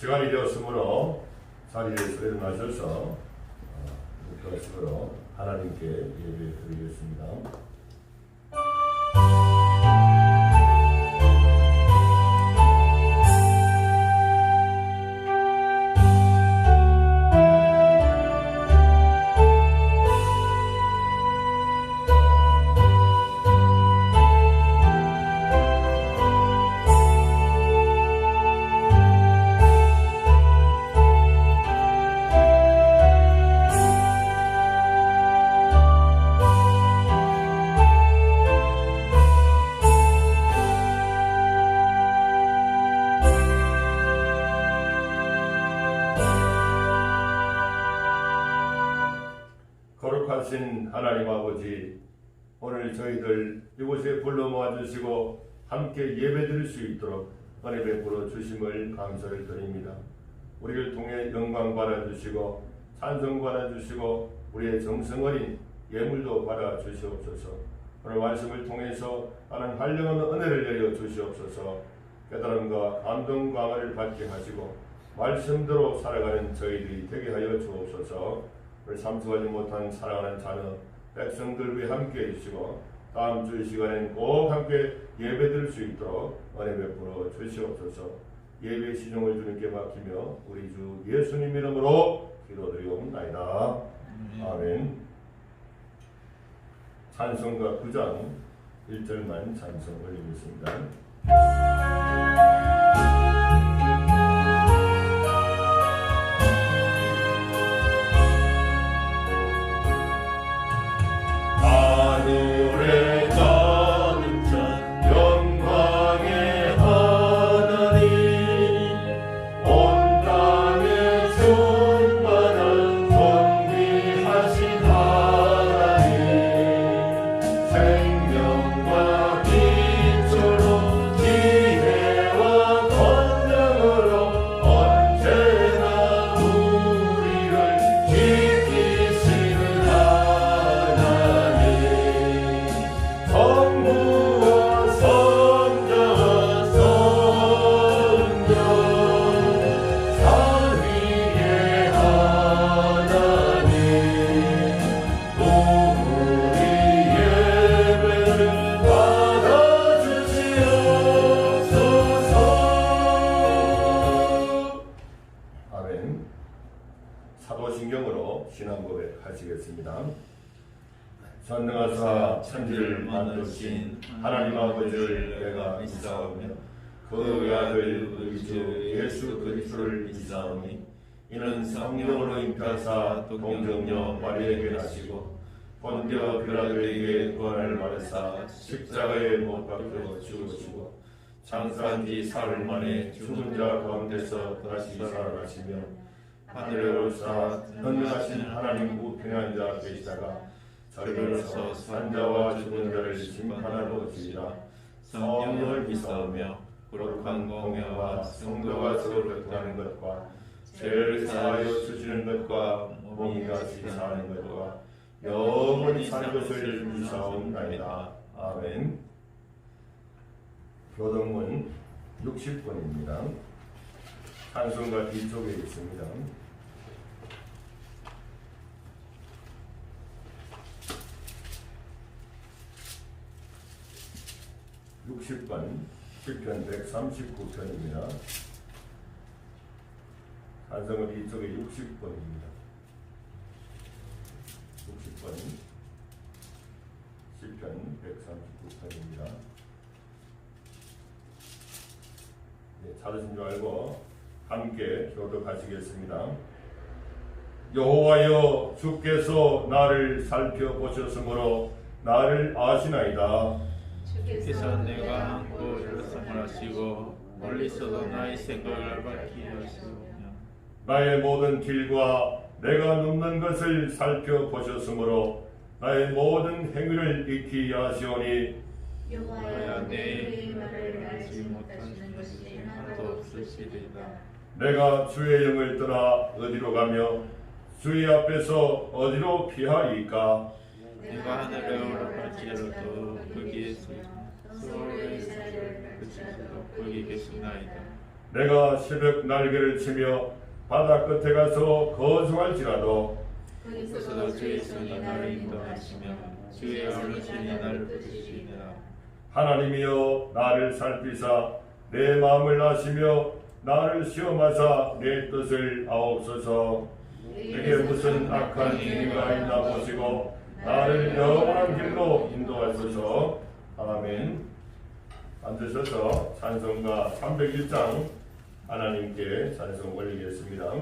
시간이 되었으므로 자리에서 일어나셔서 그것으로 하나님께 예배 드리겠습니다. 거룩하신 하나님 아버지, 오늘 저희들 이곳에 불러 모아주시고 함께 예배드릴 수 있도록 은혜 베풀어 주심을 감사를 드립니다. 우리를 통해 영광 받아주시고 찬송 받아주시고 우리의 정성 어린 예물도 받아주시옵소서. 오늘 말씀을 통해서 하나님 한량한 은혜를 내려 주시옵소서. 깨달음과 감동 광화를 받게 하시고 말씀대로 살아가는 저희들이 되게 하여 주옵소서. 우리 참석하지 못한 사랑하는 자녀 백성들 위해 함께 해주시고 다음 주 시간에는 꼭 함께 예배드릴 수 있도록 은혜 베풀어 주시옵소서. 예배 시종을 주님께 맡기며 우리 주 예수님 이름으로 기도드리옵나이다. 아멘. 찬송가 9장 1절만 찬송 올리겠습니다. 사도신경으로 신앙고백 하시겠습니다. 전능하사 천지를 만드신 하나님 아버지를 내가 믿사오며 그 아들 우리 주 예수 그리스도를 믿사오니 이는 성령으로 잉태하사 동정녀 마리아에게 나시고 본디오 빌라도에게 구원을 받으사 십자가에 못 박혀 죽으시고 장사한 지 사흘 만에 죽은 자 가운데서 다시 살아나시며 하늘에 오르사 전능하신 하나님 우편에 앉아 계시다가 저리로서 산자와 죽은 자를 심판하러 오시리라. 성령을 믿사오며 거룩한 공회와 성도가 서로 교통하는 것과 죄를 사하여 주시는 것과 몸이 다시 사는 것과 영원히 사는 것을 믿사옵나이다. 아멘. 교동문 60번입니다. 찬송가 뒤쪽에 있습니다. 60번 시편 139편입니다. 찬송은 이쪽에 60번입니다. 60번 시편 139편입니다. 찾으신 줄 알고 함께 교독하시겠습니다. 여호와여, 주께서 나를 살펴보셨으므로 나를 아시나이다. 주께서 내가 안고 일어섬을 하시고 멀리서도 나의 생각을 밝히 하시오며 나의 모든 길과 내가 눕는 것을 살펴보셨으므로 나의 모든 행위를 익히 아시오니 여호와여, 내 말을 알지 못하시는 것이 하나도 없으시리다. 내가 주의 영을 떠나 어디로 가며 주의 앞에서 어디로 피하리까? 내가 하늘에 올라갈지라도 거기에서 서울의 사를 그치도 거기 계시나이다. 내가 새벽 날개를 치며 바다 끝에 가서 거주할지라도 그리스도 주의 손이 나를 인도하시며 주의 어르신이 나를 붙이시니라. 하나님이여 나를 살피사 내 마음을 아시며 나를 시험하사 내 뜻을 아옵소서. 내게 무슨 악한 행위가 있나 보시고 나를 영원한 길로 인도하소서. 아멘. 앉으셔서 찬송가 301장 하나님께 찬송 올리겠습니다.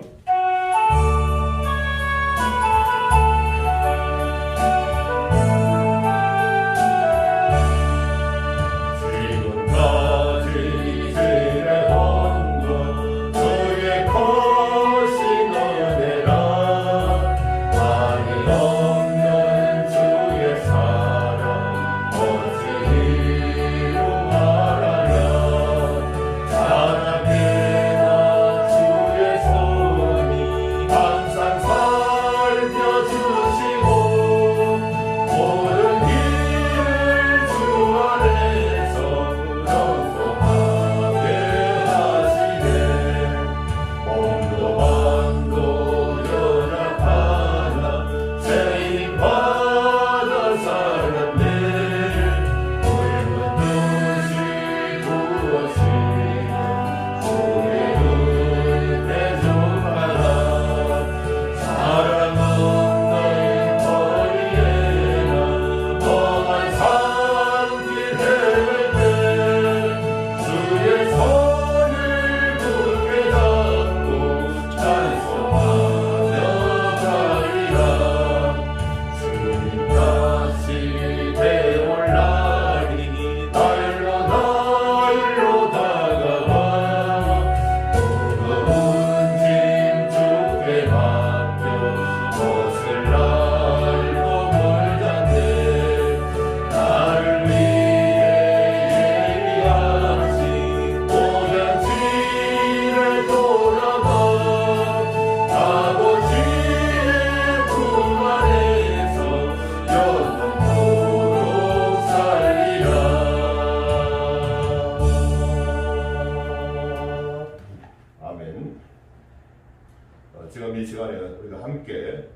지금 이 시간에 우리가 함께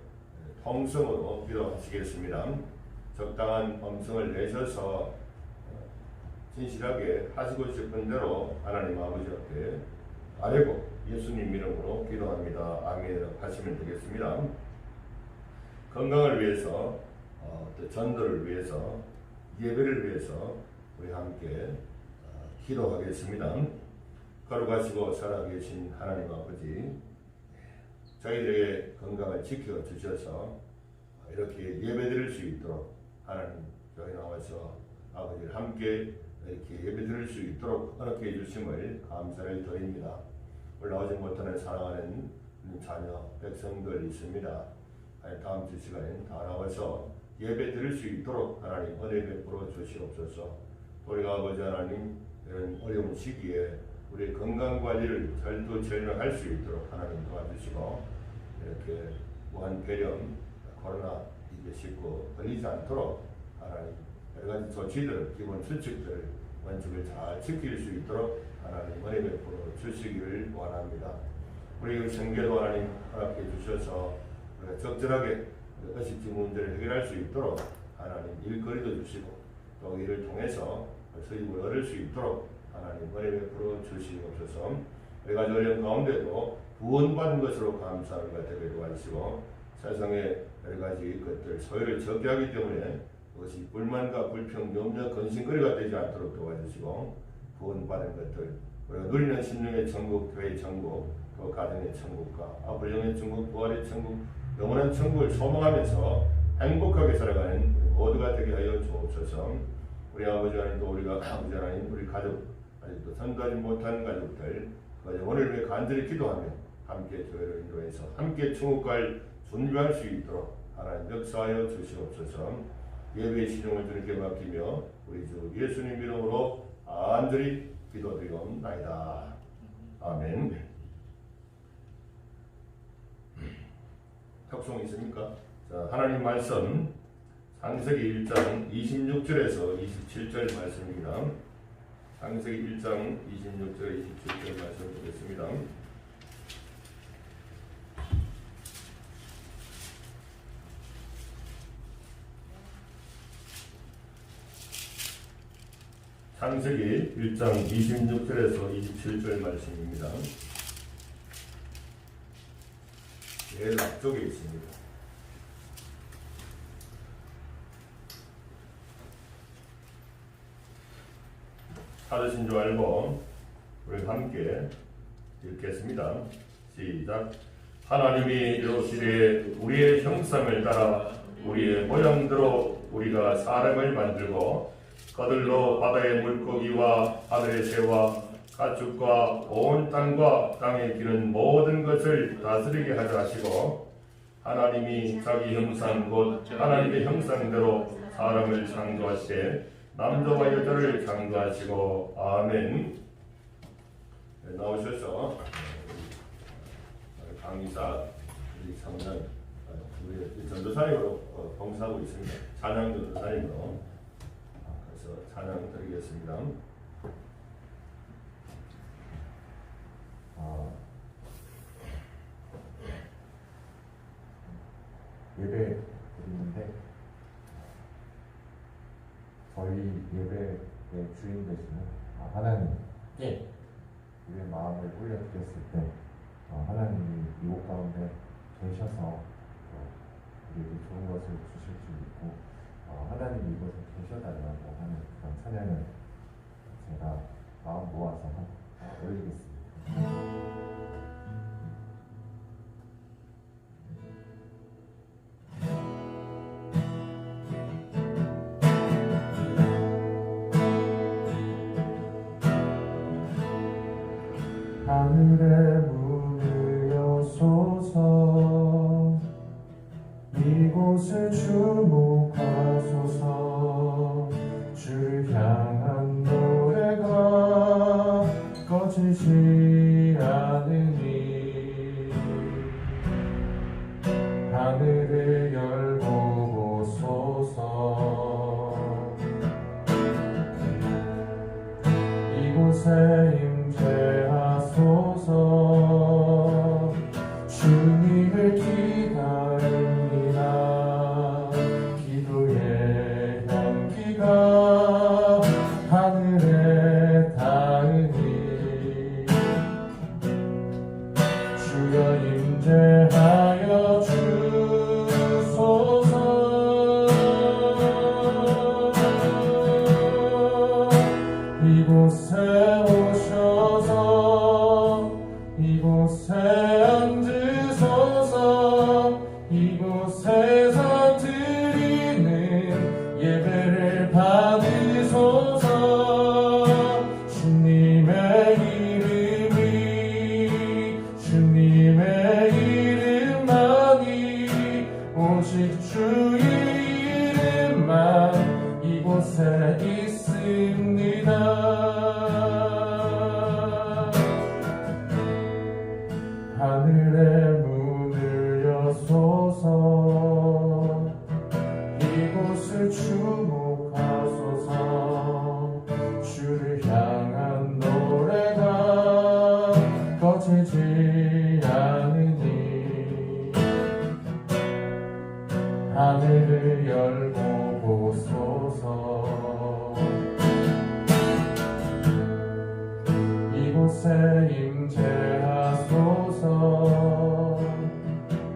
통성으로 기도하시겠습니다. 적당한 음성을 내셔서 진실하게 하시고 싶은 대로 하나님 아버지 앞에 아뢰고 예수님 이름으로 기도합니다. 아멘 하시면 되겠습니다. 건강을 위해서, 또 전도를 위해서, 예배를 위해서 우리 함께 기도하겠습니다. 거룩하시고 살아계신 하나님 아버지, 저희들에게 건강을 지켜주셔서 이렇게 예배드릴 수 있도록 하나님 저희 나와서 아버지를 함께 이렇게 예배드릴 수 있도록 허락해 주심을 감사를 드립니다. 올라오지 못하는 사랑하는 자녀 백성들 있습니다. 다음 주 시간에 다 나와서 예배드릴 수 있도록 하나님 은혜 베풀어 주시옵소서. 우리가 아버지 하나님 이런 어려운 시기에 우리 건강관리를 절도절명할 수 있도록 하나님 도와주시고 이렇게 무한 폐렴, 코로나 19 걸리지 않도록 하나님 여러가지 조치들, 기본 수칙들, 원칙을 잘 지킬 수 있도록 하나님 은혜 베풀어 주시기를 원합니다. 우리 생계도 하나님 허락해 주셔서 우리가 적절하게 의식주 문제를 해결할 수 있도록 하나님 일거리도 주시고 또 이를 통해서 수입을 얻을 수 있도록 하나님 은혜 베풀어 주시옵소서. 여러가지 어려운 가운데도 구원받은 것으로 감사하는 것 되게 도와주시고 세상에 여러가지 것들 소유를 적게 하기 때문에 그것이 불만과 불평, 염려, 근심거리가 되지 않도록 도와주시고 구원받은 것들 우리가 누리는 심령의 천국, 교회의 천국, 또 가정의 천국과 앞으로 영의 천국, 부활의 천국, 영원한 천국을 소망하면서 행복하게 살아가는 우리 모두가 되게 하여 주옵소서. 우리 아버지 하나님 또 우리가 아버지 하나님 우리 가족 아직도 전도하지 못한 가족들 그 영혼을 위해 간절히 기도하며 함께 교회를 인도해서 함께 천국갈 준비할 수 있도록 하나님 역사하여 주시옵소서. 예배의 시종을 주님께 맡기며 우리 주 예수님 이름으로 간절히 기도드리옵나이다. 아멘. 혁송 있습니까? 자, 하나님 말씀 창세기 1장 26절에서 27절 말씀입니다. 창세기 1장 26절 27절 말씀 보겠습니다. 창세기 1장 26절에서 27절 말씀입니다. 제일 앞쪽에 있습니다. 찾으신 줄 알고 우리 함께 읽겠습니다. 시작. 하나님이 이르시되 우리의 형상을 따라 우리의 모양대로 우리가 사람을 만들고 그들로 바다의 물고기와 하늘의 새와 가축과 온 땅과 땅에 기는 모든 것을 다스리게 하자 하시고 하나님이 자기 형상 곧 하나님의 형상대로 사람을 창조하시되 남자와 여자를 창조하시고 아멘. 네, 나오셔서 강의사 우리 성년 우리 전도사님으로 봉사하고 있습니다. 찬양 전도사님으로 그래서 찬양 드리겠습니다. 예배 드리는데 저희 예배의 주인 되시는 하나님께 우리의 마음을 올려드렸을 때 하나님이 이곳 가운데 계셔서 우리에게 좋은 것을 주실 줄 믿고 하나님이 이곳에 계셔달라고 하는 그런 찬양을 제가 마음 모아서 올리겠습니다. 하늘의 문을 여소서 이곳을 주목하소서 주를 향한 노래가 꺼지지 않으니 하늘을 열고 보소서 이곳에 임재하소서 주님을 기다립니다. 기도의 향기가 하늘에 닿으니 주여 임재하여 주소서. 이곳에 오셔서 이곳에 앉으소서. 이곳에서 드리는 예배를 받으소서. 주님의 이름만이 오직 주의 이름만 이곳에 있습니다. 하늘의 문을 여소서 이곳을 주목하소서. 주를 향한 노래가 꺼지지 않으니 하늘을 열고 보소서. 이곳에 임재하소서.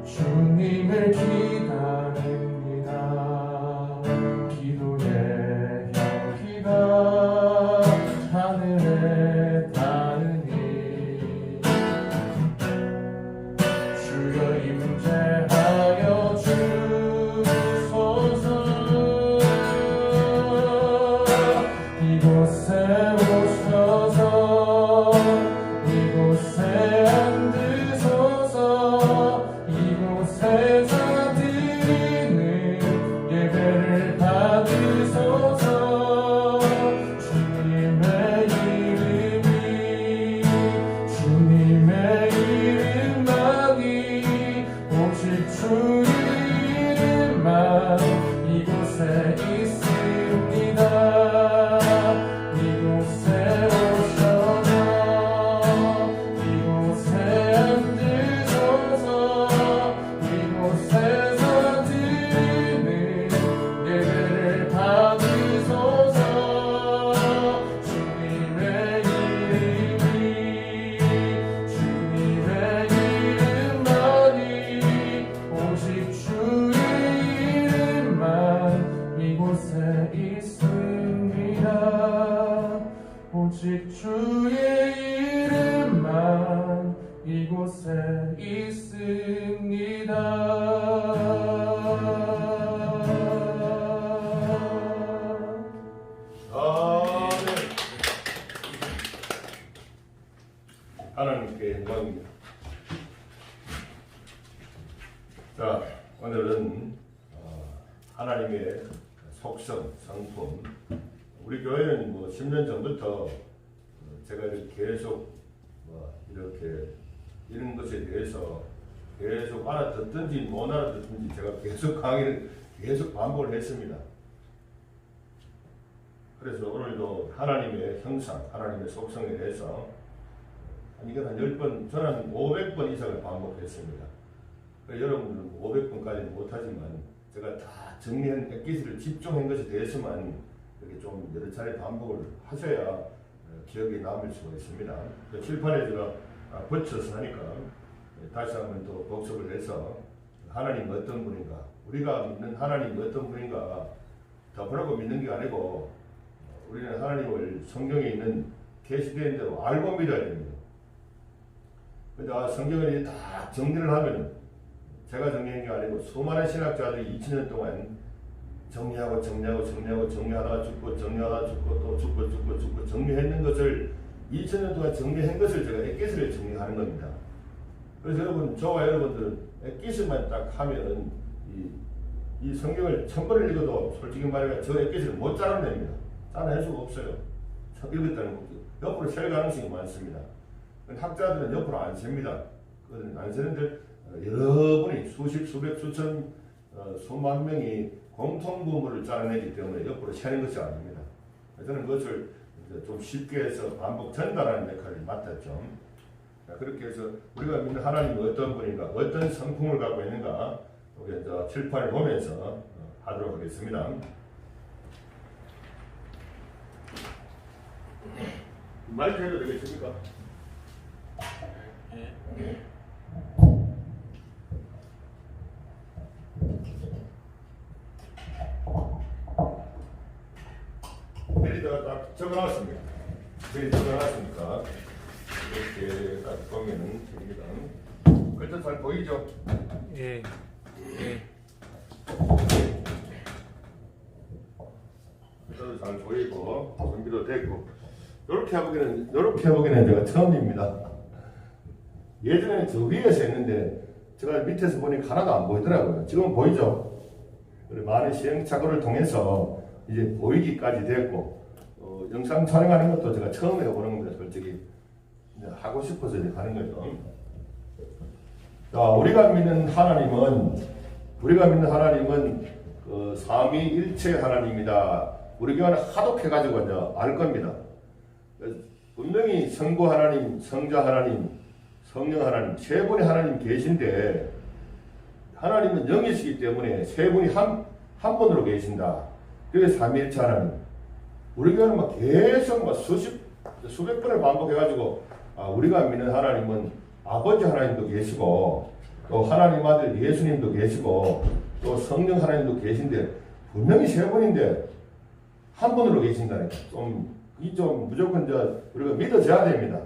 주님을 기다립니다. 기도의 향기가 하늘에 닿으니 주여 임재하여 주소서. 이곳에 오셔서 주의 이름만 이곳에 있습니다. 하나님께 영광입니다. 자, 오늘은 하나님의 속성, 성품. 우리 교회는 10년 전부터 제가 계속 이렇게 이런 것에 대해서 계속 알아듣든지 못 알아듣든지 제가 계속 강의를 계속 반복을 했습니다. 그래서 오늘도 하나님의 형상, 하나님의 속성에 대해서 이건 한 10번, 저는 한 500번 이상을 반복했습니다. 여러분들은 500번까지는 못하지만 제가 다 정리한 액기스를 집중한 것에 대해서만 이렇게 좀 여러 차례 반복을 하셔야 기억에 남을 수가 있습니다. 칠판에 제가 붙여서 하니까 다시 한번 또 복습을 해서 하나님 어떤 분인가, 우리가 믿는 하나님 어떤 분인가 덮으라고 믿는 게 아니고 우리는 하나님을 성경에 있는 계시된 대로 알고 믿어야 됩니다. 근데 성경을 다 정리를 하면은 제가 정리한 게 아니고 수많은 신학자들이 2000년 동안 정리하다가 죽고 정리하다가 죽고 또 죽고 정리했는 것을 2000년 동안 정리한 것을 제가 액기스를 정리하는 겁니다. 그래서 여러분, 저와 여러분들은 액기스만 딱 하면은 이 성경을 1000번을 읽어도 솔직히 말하면 저 액기스를 못 짜내냅니다. 짜낼 수가 없어요. 읽었다는 것도 옆으로 셀 가능성이 많습니다. 학자들은 옆으로 안 셉니다. 안 세는데 여러분이 수십, 수백, 수천, 수만 명이 공통부모를 짜내기 때문에 옆으로 세는 것이 아닙니다. 저는 그것을 좀 쉽게 해서 반복 전달하는 역할을 맡았죠. 그렇게 해서 우리가 믿는 하나님이 어떤 분인가, 어떤 성품을 갖고 있는가, 우리 칠판을 보면서 하도록 하겠습니다. 마이크 해도 되겠습니까? 여기다가 딱 적어놨습니다. 여기 적어놨으니까 이렇게 딱 보면은 됩니다. 글자 잘 보이죠? 예. 글자도 잘 보이고 준비도 됐고 이렇게 해보기는 제가 처음입니다. 예전에는 저 위에서 했는데 제가 밑에서 보니까 하나도 안 보이더라고요. 지금 보이죠? 많은 시행착오를 통해서 이제 보이기까지 됐고 영상 촬영하는 것도 제가 처음 해보는 겁니다. 솔직히 하고 싶어서 이제 하는 거죠. 자, 우리가 믿는 하나님은 삼위일체 하나님이다. 우리 교회는 하도 해가지고 이제 알 겁니다. 분명히 성부 하나님, 성자 하나님, 성령 하나님, 세 분의 하나님 계신데 하나님은 영이시기 때문에 세 분이 한 분으로 계신다. 그게 삼위일체 하나님. 우리 교회는 계속 수백 번을 반복해가지고 우리가 믿는 하나님은 아버지 하나님도 계시고 또 하나님 아들 예수님도 계시고 또 성령 하나님도 계신데 분명히 세 분인데 한 분으로 계신다니까 좀 무조건 우리가 믿어져야 됩니다.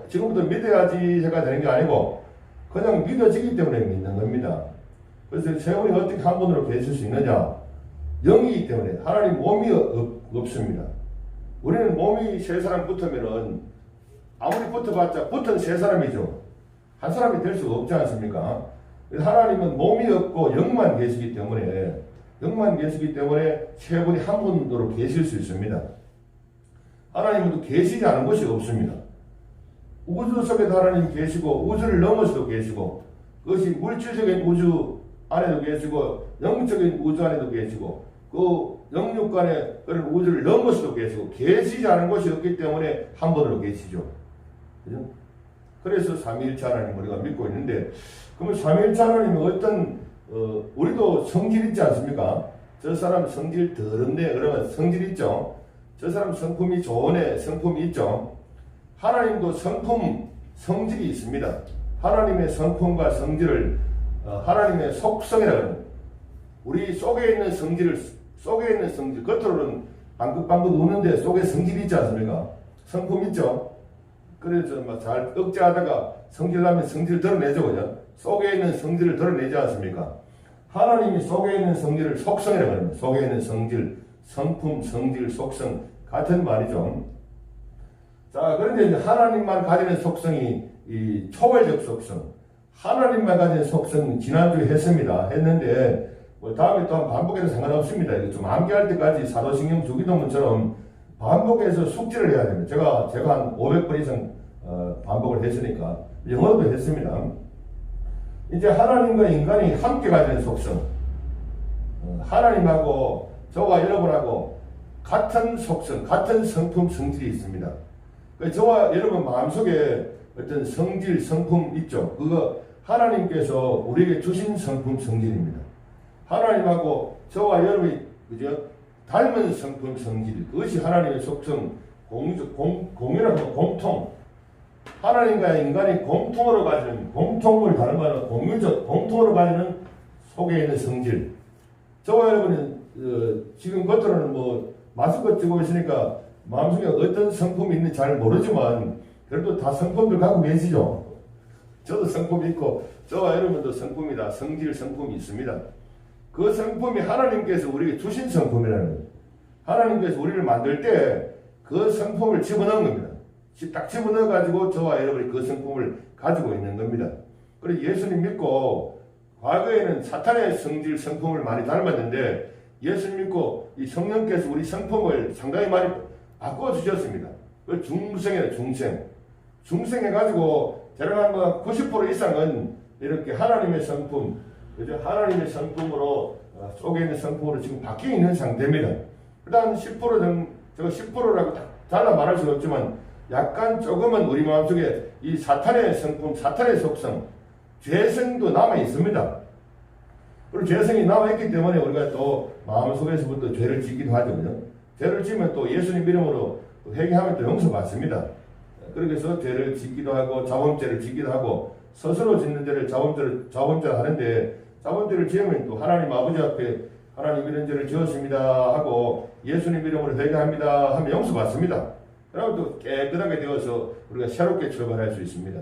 지금부터 믿어야지 해가 되는 게 아니고 그냥 믿어지기 때문에 믿는 겁니다. 그래서 세 분이 어떻게 한 분으로 계실 수 있느냐? 영이기 때문에 하나님 몸이 없습니다. 우리는 몸이 세 사람 붙으면은 아무리 붙어봤자 붙은 세 사람이죠. 한 사람이 될 수가 없지 않습니까? 하나님은 몸이 없고 영만 계시기 때문에 세 분이 한 분으로 계실 수 있습니다. 하나님은 계시지 않은 것이 없습니다. 우주 속에도 하나님 계시고 우주를 넘어서도 계시고 그것이 물질적인 우주 안에도 계시고 영적인 우주 안에도 계시고 그 영육간의 그런 우주를 넘어서도 계시고 계시지 않은 것이 없기 때문에 한 분으로 계시죠. 그죠? 그래서 삼위일체 하나님 우리가 믿고 있는데 그러면 삼위일체 하나님은 어떤 우리도 성질 있지 않습니까? 저 사람 성질 더럽네 그러면 성질 있죠. 저 사람 성품이 좋으네 성품이 있죠. 하나님도 성질이 있습니다. 하나님의 성품과 성질을 하나님의 속성이라고 합니다. 우리 속에 있는 성질 겉으로는 방긋방긋 우는데 속에 성질이 있지 않습니까? 성품 있죠. 그래서 막 잘 억제하다가 성질 나면 성질을 드러내죠, 그죠? 속에 있는 성질을 드러내지 않습니까? 하나님이 속에 있는 성질을 속성이라고 합니다. 속에 있는 성질, 성품, 성질, 속성 같은 말이죠. 자, 그런데 이제 하나님만 가지는 속성이 이 초월적 속성, 하나님만 가지는 속성 지난주에 했는데 뭐 다음에 또 한번 반복해도 상관없습니다. 이거 좀 암기할 때까지 사도신경 주기도문처럼 반복해서 숙지를 해야 됩니다. 제가 한 500번 이상 반복을 했으니까 영어로도 했습니다. 이제 하나님과 인간이 함께 가지는 속성, 하나님하고 저와 여러분하고 같은 속성, 같은 성품, 성질이 있습니다. 저와 여러분 마음속에 어떤 성질, 성품 있죠. 그거 하나님께서 우리에게 주신 성품, 성질입니다. 하나님하고 저와 여러분이 그죠? 닮은 성품, 성질, 그것이 하나님의 속성, 공유라고 공통. 하나님과 인간이 공통으로 가지는, 공통을 다른 말은 공유적, 공통으로 가지는 속에 있는 성질. 저와 여러분은 지금 겉으로는 뭐 마스크 찍고 있으니까 마음속에 어떤 성품이 있는지 잘 모르지만 그래도 다 성품들 갖고 계시죠. 저도 성품이 있고 저와 여러분도 성품이다. 성질, 성품이 있습니다. 그 성품이 하나님께서 우리에게 주신 성품이라는 거예요. 하나님께서 우리를 만들 때 그 성품을 집어넣은 겁니다. 딱 집어넣어가지고 저와 여러분이 그 성품을 가지고 있는 겁니다. 그래서 예수님 믿고 과거에는 사탄의 성질, 성품을 많이 닮았는데 예수님 믿고 이 성령께서 우리 성품을 상당히 많이 바꿔주셨습니다. 그 중생이에요, 중생. 중생해가지고 대략 한 90% 이상은 이렇게 하나님의 성품, 그죠? 하나님의 성품으로 속에 있는 성품으로 지금 바뀌어 있는 상태입니다. 그다음 10% 정도, 제가 10%라고 딱 잘라 말할 수는 없지만 약간 조금은 우리 마음속에 이 사탄의 성품, 사탄의 속성, 죄성도 남아 있습니다. 그리고 죄성이 남아 있기 때문에 우리가 또 마음속에서부터 죄를 짓기도 하죠, 그죠? 죄를 지면 또 예수님 이름으로 회개하면 또 용서받습니다. 그래서 죄를 짓기도 하고 자범죄를 짓기도 하고 스스로 짓는 죄를 자범죄를 하는데 자범죄를 지으면 또 하나님 아버지 앞에 하나님 이런 죄를 지었습니다 하고 예수님 이름으로 회개합니다 하면 용서받습니다. 그러면 또 깨끗하게 되어서 우리가 새롭게 출발할 수 있습니다.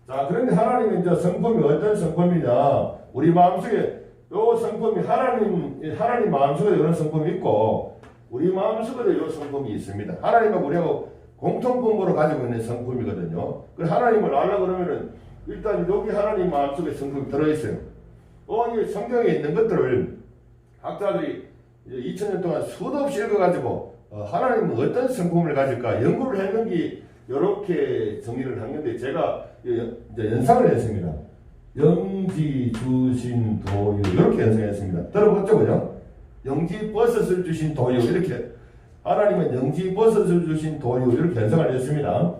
자, 그런데 하나님의 이제 성품이 어떤 성품이냐? 우리 마음속에 요 성품이 하나님 마음속에 이런 성품이 있고 우리 마음속에도 이런 성품이 있습니다. 하나님하고 우리하고 공통분모로 가지고 있는 성품이거든요. 그 하나님을 알려고 그러면은 일단 여기 하나님 마음속에 성품이 들어있어요. 이 성경에 있는 것들을 학자들이 2000년 동안 수도 없이 읽어가지고 하나님은 어떤 성품을 가질까 연구를 했는지 이렇게 정리를 한 건데 제가 이제 연상을 했습니다. 영지 주신 도유 이렇게 연상했습니다. 들어봤죠, 그죠? 영지 버섯을 주신 도유 이렇게 하나님은 영지 버섯을 주신 도유 이렇게 연상을 했습니다.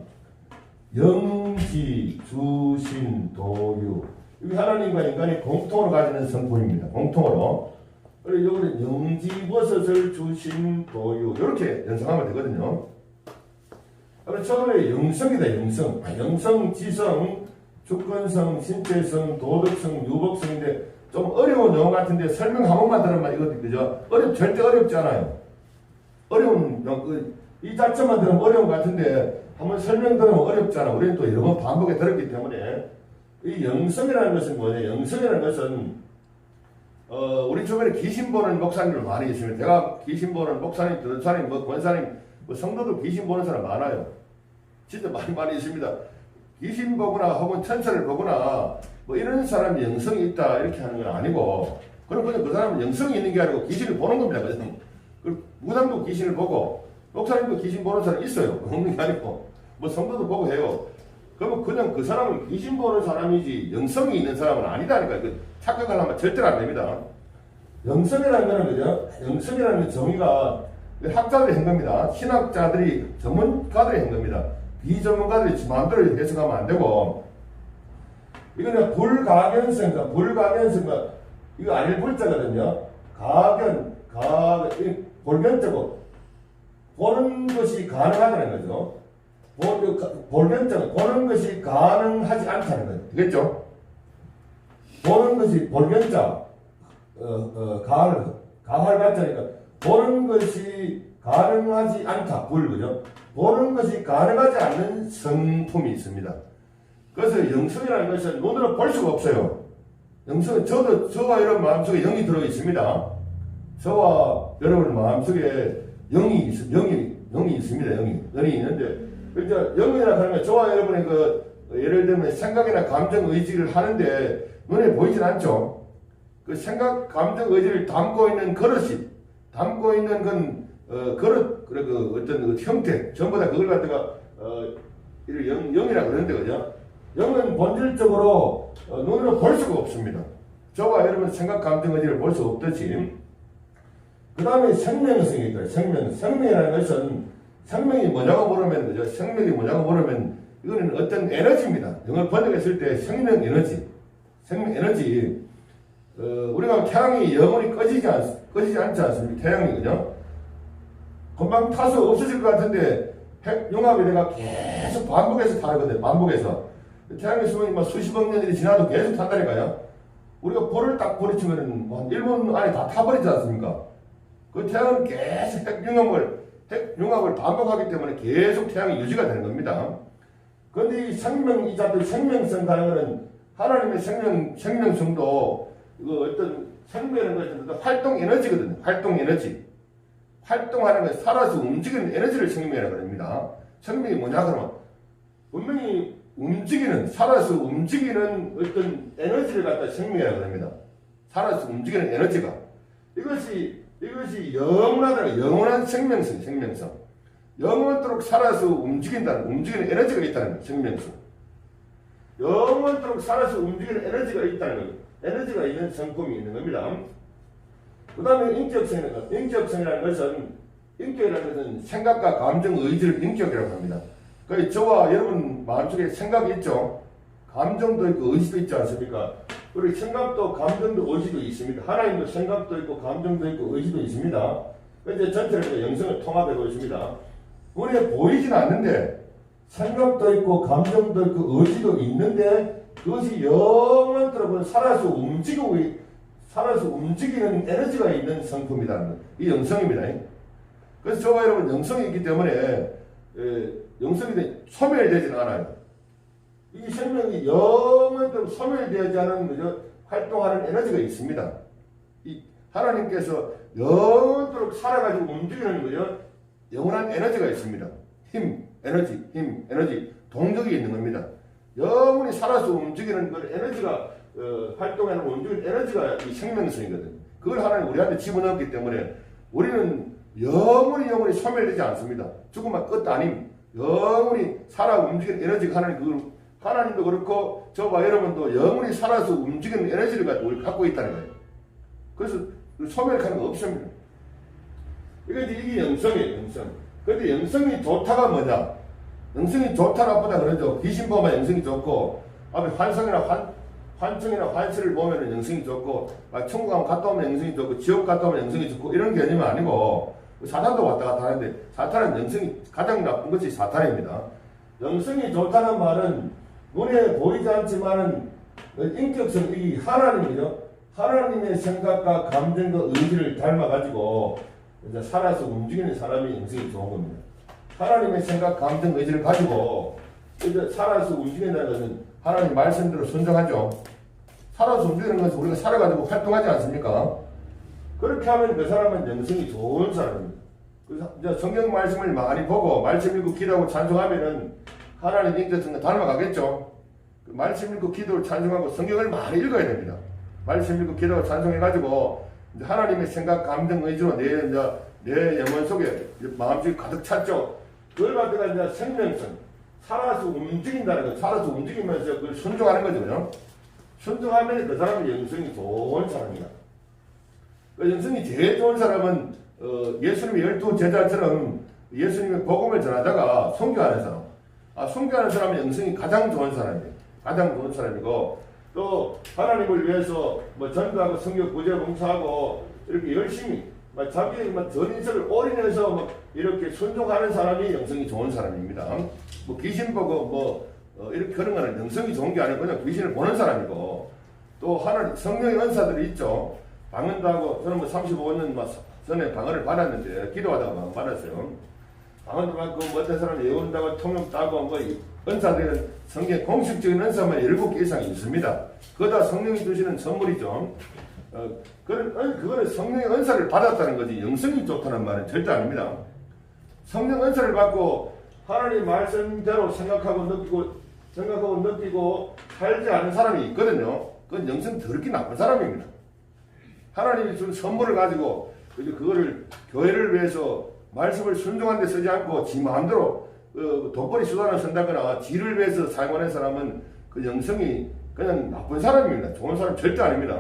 영지 주신 도유 이게 하나님과 인간이 공통으로 가지는 성품입니다. 공통으로. 그리고 여기는 영지 버섯을 주신 도유 이렇게 연상하면 되거든요. 그리고 처음에 영성이다. 영성, 지성, 주권성, 신체성, 도덕성, 유복성인데 좀 어려운 용어 같은데 설명 한 번만 들으면 이것도 그죠? 절대 어렵지 않아요. 어려운 이 자체만 들으면 어려운 것 같은데 한번 설명 들으면 어렵잖아. 우리는 또 여러 번 반복해 들었기 때문에 이 영성이라는 것은 뭐냐? 영성이라는 것은 우리 주변에 귀신 보는 목사님들 많이 있습니다. 제가 귀신 보는 목사님, 전사님, 권사님, 성도들 귀신 보는 사람 많아요. 진짜 많이 있습니다. 귀신 보거나 혹은 천사를 보거나 이런 사람이 영성이 있다 이렇게 하는 건 아니고 그럼 그냥 그 사람은 영성이 있는 게 아니고 귀신을 보는 겁니다. 무당도 귀신을 보고 목사님도 귀신 보는 사람 있어요. 없는 게 아니고 성도도 보고 해요. 그러면 그냥 그 사람은 귀신 보는 사람이지 영성이 있는 사람은 아니다니까. 착각을 하면 절대로 안 됩니다. 영성이라는 거는 그죠? 영성이라는 정의가 학자들이 한 겁니다. 신학자들이 전문가들이 한 겁니다. 비전문가들이 마음대로 해석하면 안 되고 이거는 불가견성과 이거 아닐 불자거든요. 볼견자고 보는 것이 가능하다는 거죠. 볼견자가 보는 것이 가능하지 않다는 거죠. 되겠죠? 보는 것이 볼견자 가할 발자니까 보는 것이 가능하지 않다. 그죠? 보는 것이 가능하지 않는 성품이 있습니다. 그래서 영성이라는 것은 눈으로 볼 수가 없어요. 영성은 저와 여러분 마음속에 영이 들어 있습니다. 저와 여러분 마음속에 영이 있습니다. 영이 있는데, 이제 영이라 하면 저와 여러분의 예를 들면 생각이나 감정, 의지를 하는데 눈에 보이진 않죠. 그 생각, 감정, 의지를 담고 있는 그릇이, 담고 있는 그릇, 어떤 형태, 전부 다 그걸 갖다가 영이라 그러는데, 그죠? 영은 본질적으로 눈으로 볼 수가 없습니다. 저와 여러분 생각, 감정, 의지를 볼 수 없듯이. 그 다음에 생명성이 있어요. 생명이라는 것은 생명이 뭐냐고 물으면, 그죠? 생명이 뭐냐고 물으면 이거는 어떤 에너지입니다. 영어 번역했을 때 생명 에너지. 우리가 태양이 영원히 꺼지지 않지 않습니까? 태양이, 그죠? 금방 타서 없어질 것 같은데 핵융합이 내가 계속 반복해서 타거든요. 반복해서. 태양의 수명이 막 수십억 년이 지나도 계속 탄다니까요. 우리가 볼을 딱 버리치면 한 1분 안에 다 타버리지 않습니까? 그 태양은 계속 핵융합을 반복하기 때문에 계속 태양이 유지가 되는 겁니다. 그런데 이 생명성 가능은 하나님의 생명성도 어떤 생명이라는 것은 활동 에너지거든요. 활동하는 것, 살아서 움직이는 에너지를 생명이라고 합니다. 생명이 뭐냐 그러면 분명히 살아서 움직이는 어떤 에너지를 갖다 생명이라고 합니다. 살아서 움직이는 에너지가. 이것이 영원한 생명성. 영원토록 살아서 움직이는 에너지가 있다는 거예요. 생명성. 영원토록 살아서 움직이는 에너지가 있다는 거예요. 에너지가 있는 성품이 있는 겁니다. 그 다음에 인격성이라는 것은 생각과 감정, 의지를 인격이라고 합니다. 그러니까 저와 여러분 마음속에 생각이 있죠. 감정도 있고 의지도 있지 않습니까? 그리고 생각도 감정도 의지도 있습니다. 하나님도 생각도 있고 감정도 있고 의지도 있습니다. 이제 전체를 영성을 통합해 보겠습니다. 눈에 보이진 않는데 생각도 있고 감정도 있고 의지도 있는데 그것이 영원토록 살아서 움직이는 에너지가 있는 성품이라는 것. 이 영성입니다. 그래서 저와 여러분 영성이 있기 때문에 영성이 소멸되지는 않아요. 이 생명이 영원토록 소멸되지 않은 활동하는 에너지가 있습니다. 이 하나님께서 영원토록 살아가지고 움직이는 영원한 에너지가 있습니다. 에너지, 동력이 있는 겁니다. 영원히 살아서 움직이는 그 에너지가 활동하는 움직이는 에너지가 이 생명성이거든요. 그걸 하나님 우리한테 집어넣었기 때문에 우리는 영원히 소멸되지 않습니다. 죽음만 끝 아님. 영원히 살아 움직이는 에너지가 하나님도 그렇고 저와 여러분도 영원히 살아서 움직이는 에너지를 우리 갖고 있다는 거예요. 그래서 소멸하는 거 없습니다. 이게 영성이에요. 영성. 그런데 영성이 좋다가 뭐냐? 영성이 좋다 나쁘다 그러죠. 귀신 보면 영성이 좋고 앞에 환청이나 환시를 보면 영성이 좋고 천국 가면 갔다 오면 영성이 좋고 지옥 갔다 오면 영성이 좋고 이런 개념이 아니고 사탄도 왔다 갔다 하는데 사탄은 영성이 가장 나쁜 것이 사탄입니다. 영성이 좋다는 말은 눈에 보이지 않지만은 인격성, 이 하나님이죠. 하나님의 생각과 감정과 의지를 닮아가지고 이제 살아서 움직이는 사람이 영성이 좋은 겁니다. 하나님의 생각, 감정, 의지를 가지고 이제 살아서 움직인다는 것은 하나님 말씀대로 순종하죠. 살아서 움직이는 것은 우리가 살아가지고 활동하지 않습니까? 그렇게 하면 그 사람은 영성이 좋은 사람입니다. 그래서 이제 성경 말씀을 많이 보고 말씀 읽고 기도하고 찬송하면은 하나님 인격성과 닮아가겠죠. 그 말씀 읽고 기도를 찬송하고 성경을 많이 읽어야 됩니다. 말씀 읽고 기도하고 찬송해가지고 이제 하나님의 생각, 감정, 의지로 내 영혼 속에 마음속에 가득 찼죠. 그걸 갖다가 이제 생명성, 살아서 움직인다는 거, 살아서 움직이면서 그걸 순종하는 거죠. 순종하면 그 사람은 영성이 좋은 사람입니다. 그 영성이 제일 좋은 사람은 예수님의 12제자처럼 예수님의 복음을 전하다가 선교하는 사람. 선교하는 사람은 영성이 가장 좋은 사람이에요. 가장 좋은 사람이고 또 하나님을 위해서 전도하고 선교 구제 봉사하고 이렇게 열심히 자기의 전 인생을 올인해서 이렇게 순종하는 사람이 영성이 좋은 사람입니다. 귀신 보고 이렇게 그런 거는 영성이 좋은 게 아니고 그냥 귀신을 보는 사람이고 또 하나님 성령의 은사들이 있죠. 방언도 하고 저는 35년 전에 방언을 받았는데 기도하다가 받았어요. 방언도 받고 뭐 어떤 사람은 예언다고 통역 따고 뭐 은사들은 성경 공식적인 은사만 7개 이상이 있습니다. 그거 다 성령이 주시는 선물이죠. 그거는 성령의 은사를 받았다는 거지 영성이 좋다는 말은 절대 아닙니다. 성령 은사를 받고 하나님 말씀대로 생각하고 느끼고 살지 않은 사람이 있거든요. 그건 영성 더럽게 나쁜 사람입니다. 하나님이 준 선물을 가지고 그거를 교회를 위해서 말씀을 순종한 데 쓰지 않고 지 마음대로 돈벌이 수단을 쓴다거나 지를 위해서 사용하는 사람은 그 영성이 그냥 나쁜 사람입니다. 좋은 사람 절대 아닙니다.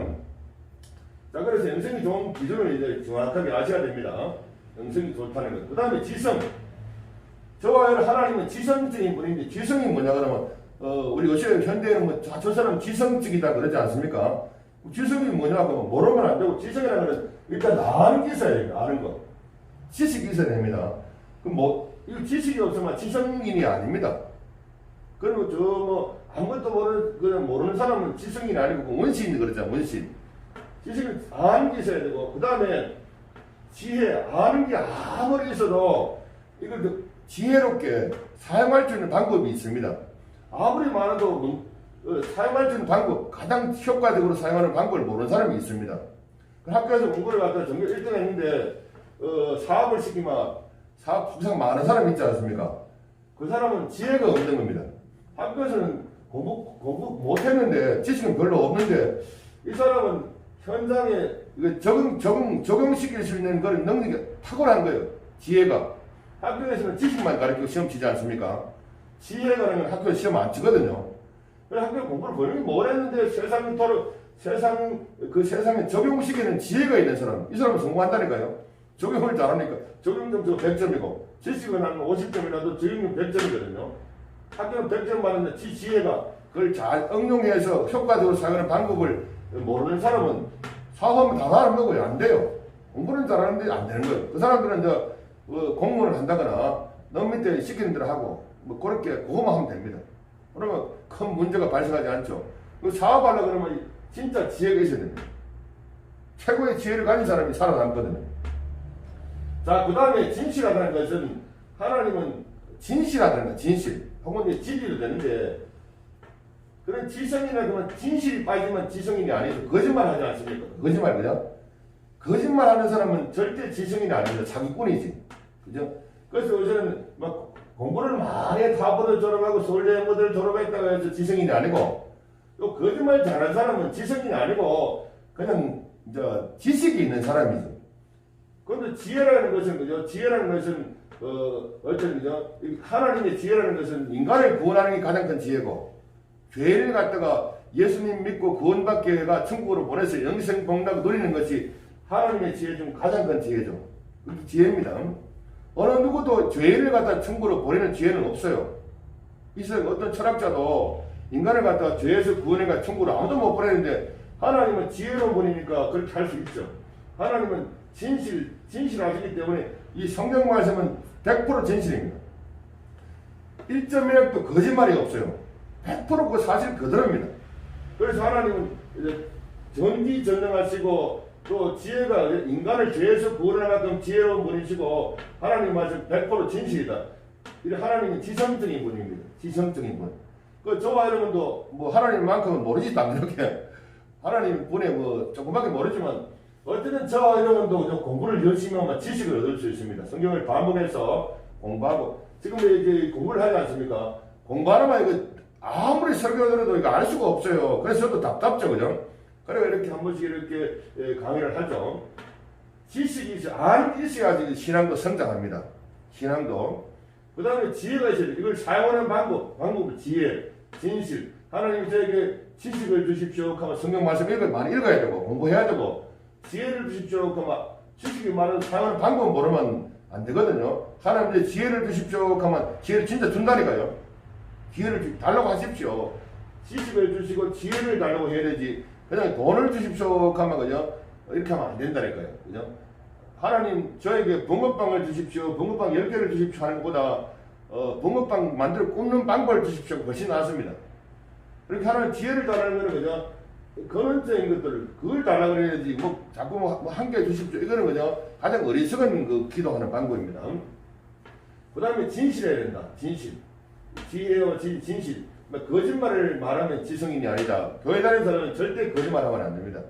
자, 그래서 영성이 좋은 기준을 이제 정확하게 아셔야 됩니다. 영성이 좋다는 것. 그 다음에 지성. 저와 하나님은 지성적인 분인데 지성이 뭐냐 그러면 우리 요새 현대에는 뭐 저 사람 지성적이다 그러지 않습니까? 지성이 뭐냐 그러면 모르면 안 되고 지성이라는 것은 일단 아는 게 있어야 돼요. 아는 거. 지식이 있어야 됩니다. 그럼 뭐 이 지식이 없으면 지성인이 아닙니다. 그리고 아무것도 모르는 사람은 지성인이 아니고 원시인이 그러잖아. 원시인. 지식은 아는 게 있어야 되고 그 다음에 지혜. 아는 게 아무리 있어도 이걸 지혜롭게 사용할 수 있는 방법이 있습니다. 아무리 많아도 사용할 수 있는 방법, 가장 효과적으로 사용하는 방법을 모르는 사람이 있습니다. 학교에서 공부를 갖다 전교 1등 했는데 사업을 시키면 사업 부상 많은 사람이 있지 않습니까? 그 사람은 지혜가 없는 겁니다. 학교에서는 공부 못했는데 지식은 별로 없는데 이 사람은 현장에 적용시킬 수 있는 그런 능력이 탁월한 거예요. 지혜가. 학교에서는 지식만 가르치고 시험 치지 않습니까? 지혜라는 건 학교에 시험 안 치거든요. 그래서 학교에 공부를 본인이 뭘 했는데 세상에 적용시키는 지혜가 있는 사람, 이 사람은 성공한다니까요. 적용을 잘하니까 적용점 100점이고 지식은 한 50점이라도 적용점 100점이거든요. 학교는 100점 받는데 지혜가 그걸 잘 응용해서 효과적으로 사용하는 방법을 모르는 사람은 사업하면 다 사람 먹어요. 안 돼요. 공부는 잘하는데 안 되는 거예요. 그 사람들은 이제 공무원을 한다거나 너무 밑에 시키는 대로 하고 뭐 그렇게 그거만 하면 됩니다. 그러면 큰 문제가 발생하지 않죠. 사업하려고 그러면 진짜 지혜가 있어야 됩니다. 최고의 지혜를 가진 사람이 살아남거든요. 자, 그 다음에 진실하다는 것은 하나님은 진실하다는 것, 진실. 혹은 진리도 되는데 그런 지성이나 그러면 진실이 빠지면 지성인이 아니죠. 거짓말 하지 않습니까? 거짓말, 그죠? 거짓말 하는 사람은 절대 지성인이 아닙니다. 사기꾼이지. 그죠? 그래서 요새는 막 공부를 많이 타버들 졸업하고 서울대 뭐들 졸업했다고 해서 지성인이 아니고 또 거짓말 잘하는 사람은 지성인이 아니고 그냥 지식이 있는 사람이죠. 그런데 지혜라는 것은 그죠? 지혜라는 것은 어떤 그죠? 하나님의 지혜라는 것은 인간을 구원하는 게 가장 큰 지혜고 죄를 갖다가 예수님 믿고 구원받게 해가 천국으로 보내서 영생 복락을 누리는 것이 하나님의 지혜 중 가장 큰 지혜죠. 그게 지혜입니다. 어느 누구도 죄를 갖다 천국으로 보내는 지혜는 없어요. 이슬 어떤 철학자도 인간을 갖다가 죄에서 구원해가 천국으로 아무도 못 보내는데 하나님은 지혜로운 분이니까 그렇게 할 수 있죠. 하나님은 진실하시기 때문에 이 성경 말씀은 100% 진실입니다. 1.1도 거짓말이 없어요. 100% 그 사실 그대로입니다. 그래서 하나님은 전지전능하시고 또 지혜가 인간을 죄에서 구원할 만큼 지혜로운 분이시고 하나님 말씀 100% 진실이다. 하나님은 지성적인 분입니다. 지성적인 분. 저와 여러분도 뭐 하나님만큼은 모르지도 않는 이렇게 하나님 분에 뭐 조금밖에 모르지만 어쨌든 저와 여러분도 공부를 열심히 하면 지식을 얻을 수 있습니다. 성경을 반복해서 공부하고 지금 이제 공부를 하지 않습니까? 공부하면 이거 아무리 설교 들어도 이거 알 수가 없어요. 그래서 저도 답답죠, 그죠? 그래서 이렇게 한 번씩 이렇게 강의를 하죠. 지식이 아는 게 있어야지 신앙도 성장합니다. 신앙도. 그 다음에 지혜가 있어야 돼요. 이걸 사용하는 방법은 지혜, 진실. 하나님이 저에게 지식을 주십시오 하면 성경 말씀 많이 읽어야 되고 공부해야 되고 지혜를 주십시오 하면 지식이 말하는 사용하는 방법 모르면 안 되거든요. 하나님이 지혜를 주십시오 하면 지혜를 진짜 준다니까요. 기회를 달라고 하십시오. 지식을 주시고 지혜를 달라고 해야 되지. 그냥 돈을 주십시오 하면 그죠? 이렇게 하면 안 된다니까요. 그죠? 하나님 저에게 붕어빵을 주십시오. 붕어빵 10개를 주십시오 하는 것보다 붕어빵 만들어 굽는 방법을 주십시오. 훨씬 낫습니다. 그렇게 하나님 지혜를 달라는 거는 그죠? 근원적인 것들을 그걸 달라고 해야지 뭐 자꾸 뭐 한 개 주십시오. 이거는 그죠? 가장 어리석은 그 기도하는 방법입니다. 그 다음에 진실해야 된다. 진실. 지혜와 진실. 거짓말을 말하면 지성인이 아니다. 교회 다니는 사람은 절대 거짓말하면 안 됩니다.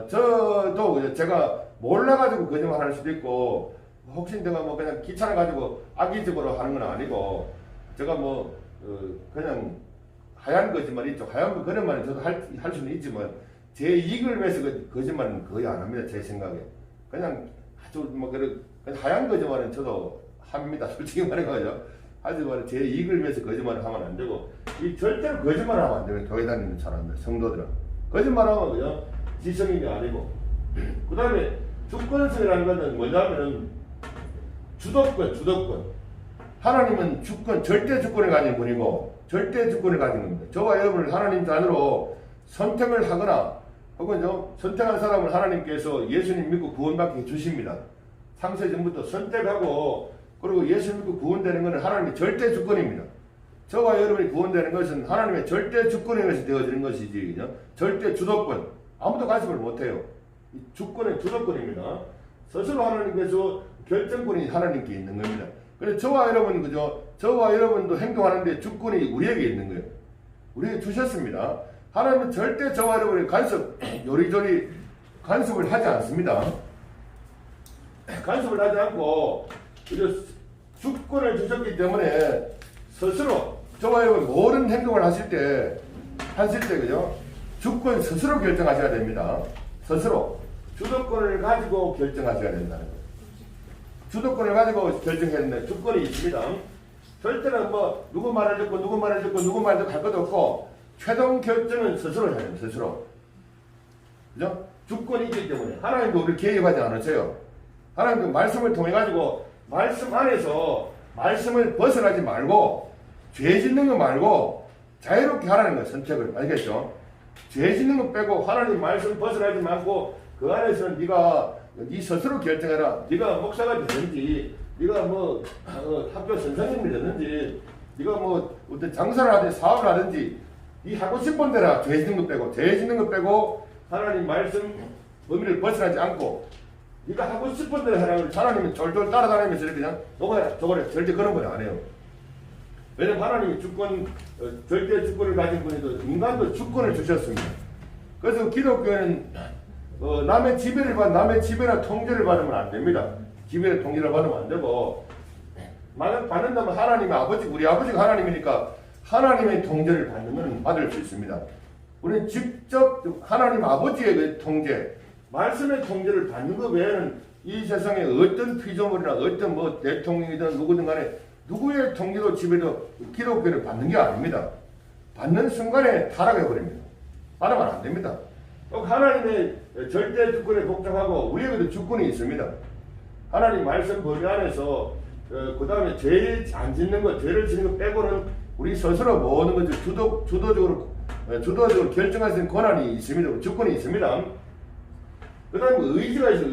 저도 제가 몰라가지고 거짓말할 수도 있고, 혹시 내가 뭐 그냥 귀찮아가지고 악의적으로 하는 건 아니고, 제가 뭐 그냥 하얀 거짓말 있죠. 하얀 그런 말은 저도 할 수는 있지만 제 이익을 위해서 거짓말은 거의 안 합니다. 제 생각에. 그냥 아주 뭐 그냥 하얀 거짓말은 저도 합니다. 솔직히 말해가지고. 하지만 제 이익을 위해서 거짓말을 하면 안 되고, 이 절대로 거짓말을 하면 안 돼요. 교회 다니는 사람들, 성도들은. 거짓말하면 그냥 지성인이 아니고. 그 다음에 주권성이라는 것은 뭐냐면은 주도권. 하나님은 주권, 절대 주권을 가진 분이고, 절대 주권을 가진 겁니다. 저와 여러분을 하나님 자녀로 선택을 하거나, 혹은 선택한 사람을 하나님께서 예수님 믿고 구원받게 주십니다. 창세전부터 선택하고, 그리고 예수 믿고 구원되는 것은 하나님의 절대 주권입니다. 저와 여러분이 구원되는 것은 하나님의 절대 주권에 의해서 되어지는 것이지, 그죠? 절대 주도권. 아무도 간섭을 못해요. 주권은 주도권입니다. 스스로 하나님께서 결정권이 하나님께 있는 겁니다. 그래서 저와 여러분, 그죠? 저와 여러분도 행동하는데 주권이 우리에게 있는 거예요. 우리에게 주셨습니다. 하나님은 절대 저와 여러분의 요리조리 간섭을 하지 않습니다. 간섭을 하지 않고, 주권을 주셨기 때문에 스스로 저와 여러분 모든 행동을 하실 때 그죠? 주권 스스로 결정하셔야 됩니다. 스스로 주도권을 가지고 결정하셔야 된다는 거예요. 주도권을 가지고 결정해야 된다. 주권이 있습니다. 절대로 뭐 누구 말을 듣고 누구 말을 듣고 누구 말도 갈 것도 없고, 최종 결정은 스스로 해야 돼요. 스스로. 그죠? 주권이 있기 때문에 하나님도 우리를 개입하지 않으세요. 하나님도 말씀을 통해 가지고 말씀 안에서 말씀을 벗어나지 말고, 죄 짓는 거 말고 자유롭게 하라는 거예요. 선택을. 알겠죠? 죄 짓는 거 빼고 하나님 말씀 벗어나지 말고, 그 안에서는 네 스스로 결정해라. 네가 목사가 되든지, 네가 뭐 학교 선생님이 되든지, 네가 뭐 어떤 장사를 하든지 사업을 하든지, 네 하고 싶은 대로 죄 짓는 거 빼고, 죄 짓는 거 빼고 하나님 말씀 범위를 벗어나지 않고 네가 하고 싶은 대로 하라고 하나님은 졸졸 따라다니면서 이렇게 그냥 너가 저거래 절대 그런 건 안 해요. 왜냐면 하나님이 절대 주권을 가진 분이도 인간도 주권을 주셨습니다. 그래서 기독교는 남의 지배나 통제를 받으면 안 됩니다. 지배나 통제를 받으면 안 되고, 만약 받는다면 우리 아버지가 하나님이니까 하나님의 통제를 받을 수 있습니다. 우리는 직접 하나님 아버지의 그 통제, 말씀의 통제를 받는 것 외에는 이 세상에 어떤 피조물이나 어떤 뭐 대통령이든 누구든 간에 누구의 통제도 지배도 기독교는 받는 게 아닙니다. 받는 순간에 타락해버립니다. 받으면 안 됩니다. 꼭 하나님의 절대 주권에 복종하고 우리에게도 주권이 있습니다. 하나님 말씀 범위 안에서 그 다음에 죄 안 짓는 것, 죄를 짓는 것 빼고는 우리 스스로 모든 것을 주도적으로 결정할 수 있는 권한이 있습니다. 주권이 있습니다. 그 다음에 의지가 있어요.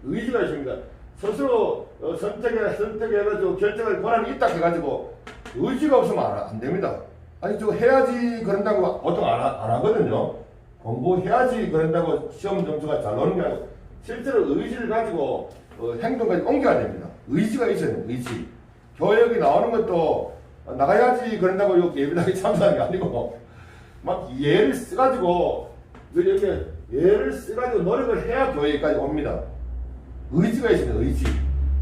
의지가 있습니다. 스스로 선택해가지고 결정할 권한이 있다 해가지고 의지가 없으면 안 됩니다. 아니 저거 해야지 그런다고 보통 안 하거든요. 공부해야지 그런다고 시험 점수가 잘 나오는 게 아니고 실제로 의지를 가지고 행동까지 옮겨야 됩니다. 의지가 있어야 돼요. 의지. 교역이 나오는 것도 나가야지 그런다고 예배당에 참석하는 게 아니고 막 예를 써가지고 이렇게 예를 써가지고 노력을 해야 교회까지 옵니다. 의지가 있어요. 의지.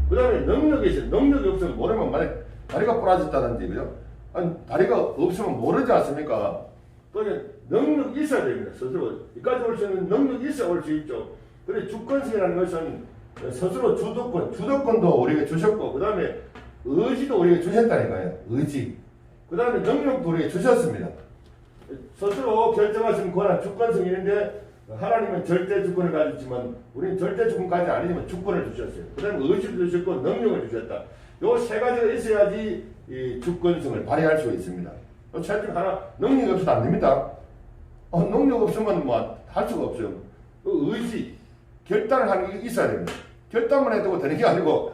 그 다음에 능력이 있어요. 능력이 없으면 모르면 만약 다리가 부러졌다든지 그죠? 아니 다리가 없으면 모르지 않습니까? 그러니까 능력이 있어야 됩니다. 스스로 이까지 올 수 있는 능력이 있어야 올 수 있죠. 그래 주권성이라는 것은 스스로 주도권도 우리에게 주셨고, 그 다음에 의지도 우리에게 주셨다니까요. 의지. 그 다음에 능력도 우리에게 주셨습니다. 스스로 결정하시는 권한, 주권성이 있는데 하나님은 절대 주권을 가졌지만 우리는 절대 주권까지 아니지만 주권을 주셨어요. 그 다음에 의지도 주셨고 능력을 주셨다. 요 세 가지가 있어야지 이 주권성을 발휘할 수 있습니다. 셋 중 하나, 능력이 없어도 안 됩니다. 능력 없으면 뭐 할 수가 없어요. 의지, 결단을 하는 게 있어야 됩니다. 결단만 했다고 되는 게 아니고,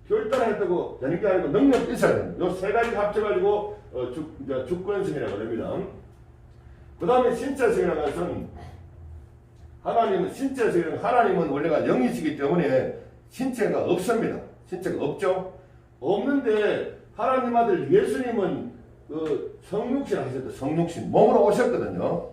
결단을 했다고 되는 게 아니고 능력이 있어야 됩니다. 요 세 가지 합쳐가지고 주권성이라고 합니다. 그 다음에 신체성이라는 것은 하나님은 원래가 영이시기 때문에 신체가 없습니다. 신체가 없죠. 없는데 하나님 아들 예수님은 그 성육신 하셨다. 성육신 몸으로 오셨거든요.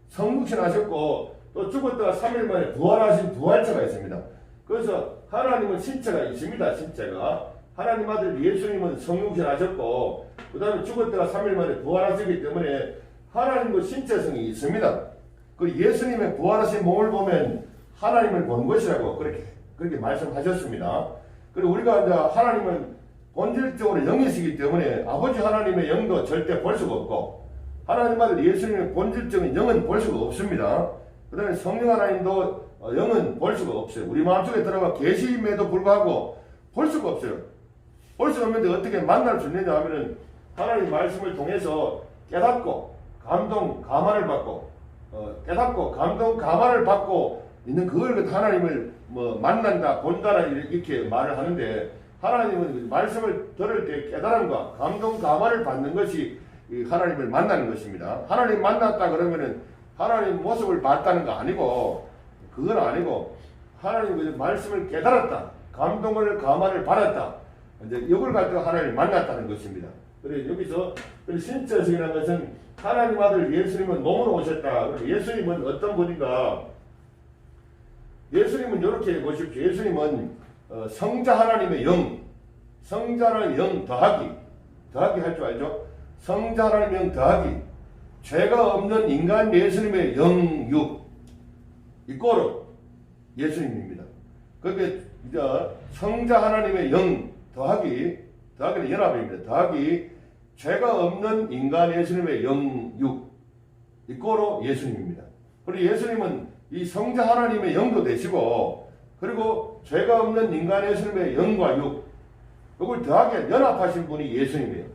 성육신 하셨고 또 죽었다가 3일 만에 부활하신 부활체가 있습니다. 그래서 하나님은 신체가 있습니다. 신체가 하나님 아들 예수님은 성육신 하셨고 그 다음에 죽었다가 3일 만에 부활하셨기 때문에 하나님도 신체성이 있습니다. 그 예수님의 부활하신 몸을 보면 하나님을 본 것이라고 그렇게 말씀하셨습니다. 그리고 우리가 이제 하나님은 본질적으로 영이시기 때문에 아버지 하나님의 영도 절대 볼 수가 없고 하나님 아들 예수님의 본질적인 영은 볼 수가 없습니다. 그 다음에 성령 하나님도 영은 볼 수가 없어요. 우리 마음속에 들어가 계심에도 불구하고 볼 수가 없어요. 볼 수가 없는데 어떻게 만날 수 있느냐 하면은 하나님 말씀을 통해서 깨닫고 감동 감화를 받고 깨닫고 감동 감화를 받고 있는 그걸 하나님을 만난다 본다라 이렇게 말을 하는데 하나님은 말씀을 들을 때 깨달음과 감동 감화를 받는 것이 하나님을 만나는 것입니다. 하나님 만났다 그러면은 하나님 모습을 봤다는 거 아니고 그건 아니고 하나님 말씀을 깨달았다 감동을 감화를 받았다 이제 이걸 가지고 하나님을 만났다는 것입니다. 그래서 여기서 신체성이라는 것은 하나님 아들 예수님은 몸으로 오셨다. 예수님은 어떤 분인가? 예수님은 이렇게 보십시오. 예수님은 성자 하나님의 영, 성자 하나님의 영 더하기 할 줄 알죠? 성자 하나님의 영 더하기 죄가 없는 인간 예수님의 영육 이꼬로 예수님입니다. 그렇게 이제 성자 하나님의 영 더하기는 연합입니다. 더하기 죄가 없는 인간 예수님의 영육 이꼬로 예수님입니다. 그리고 예수님은 이 성자 하나님의 영도 되시고 그리고 죄가 없는 인간 예수님의 영과 육 이걸 더하게 연합하신 분이 예수님이에요.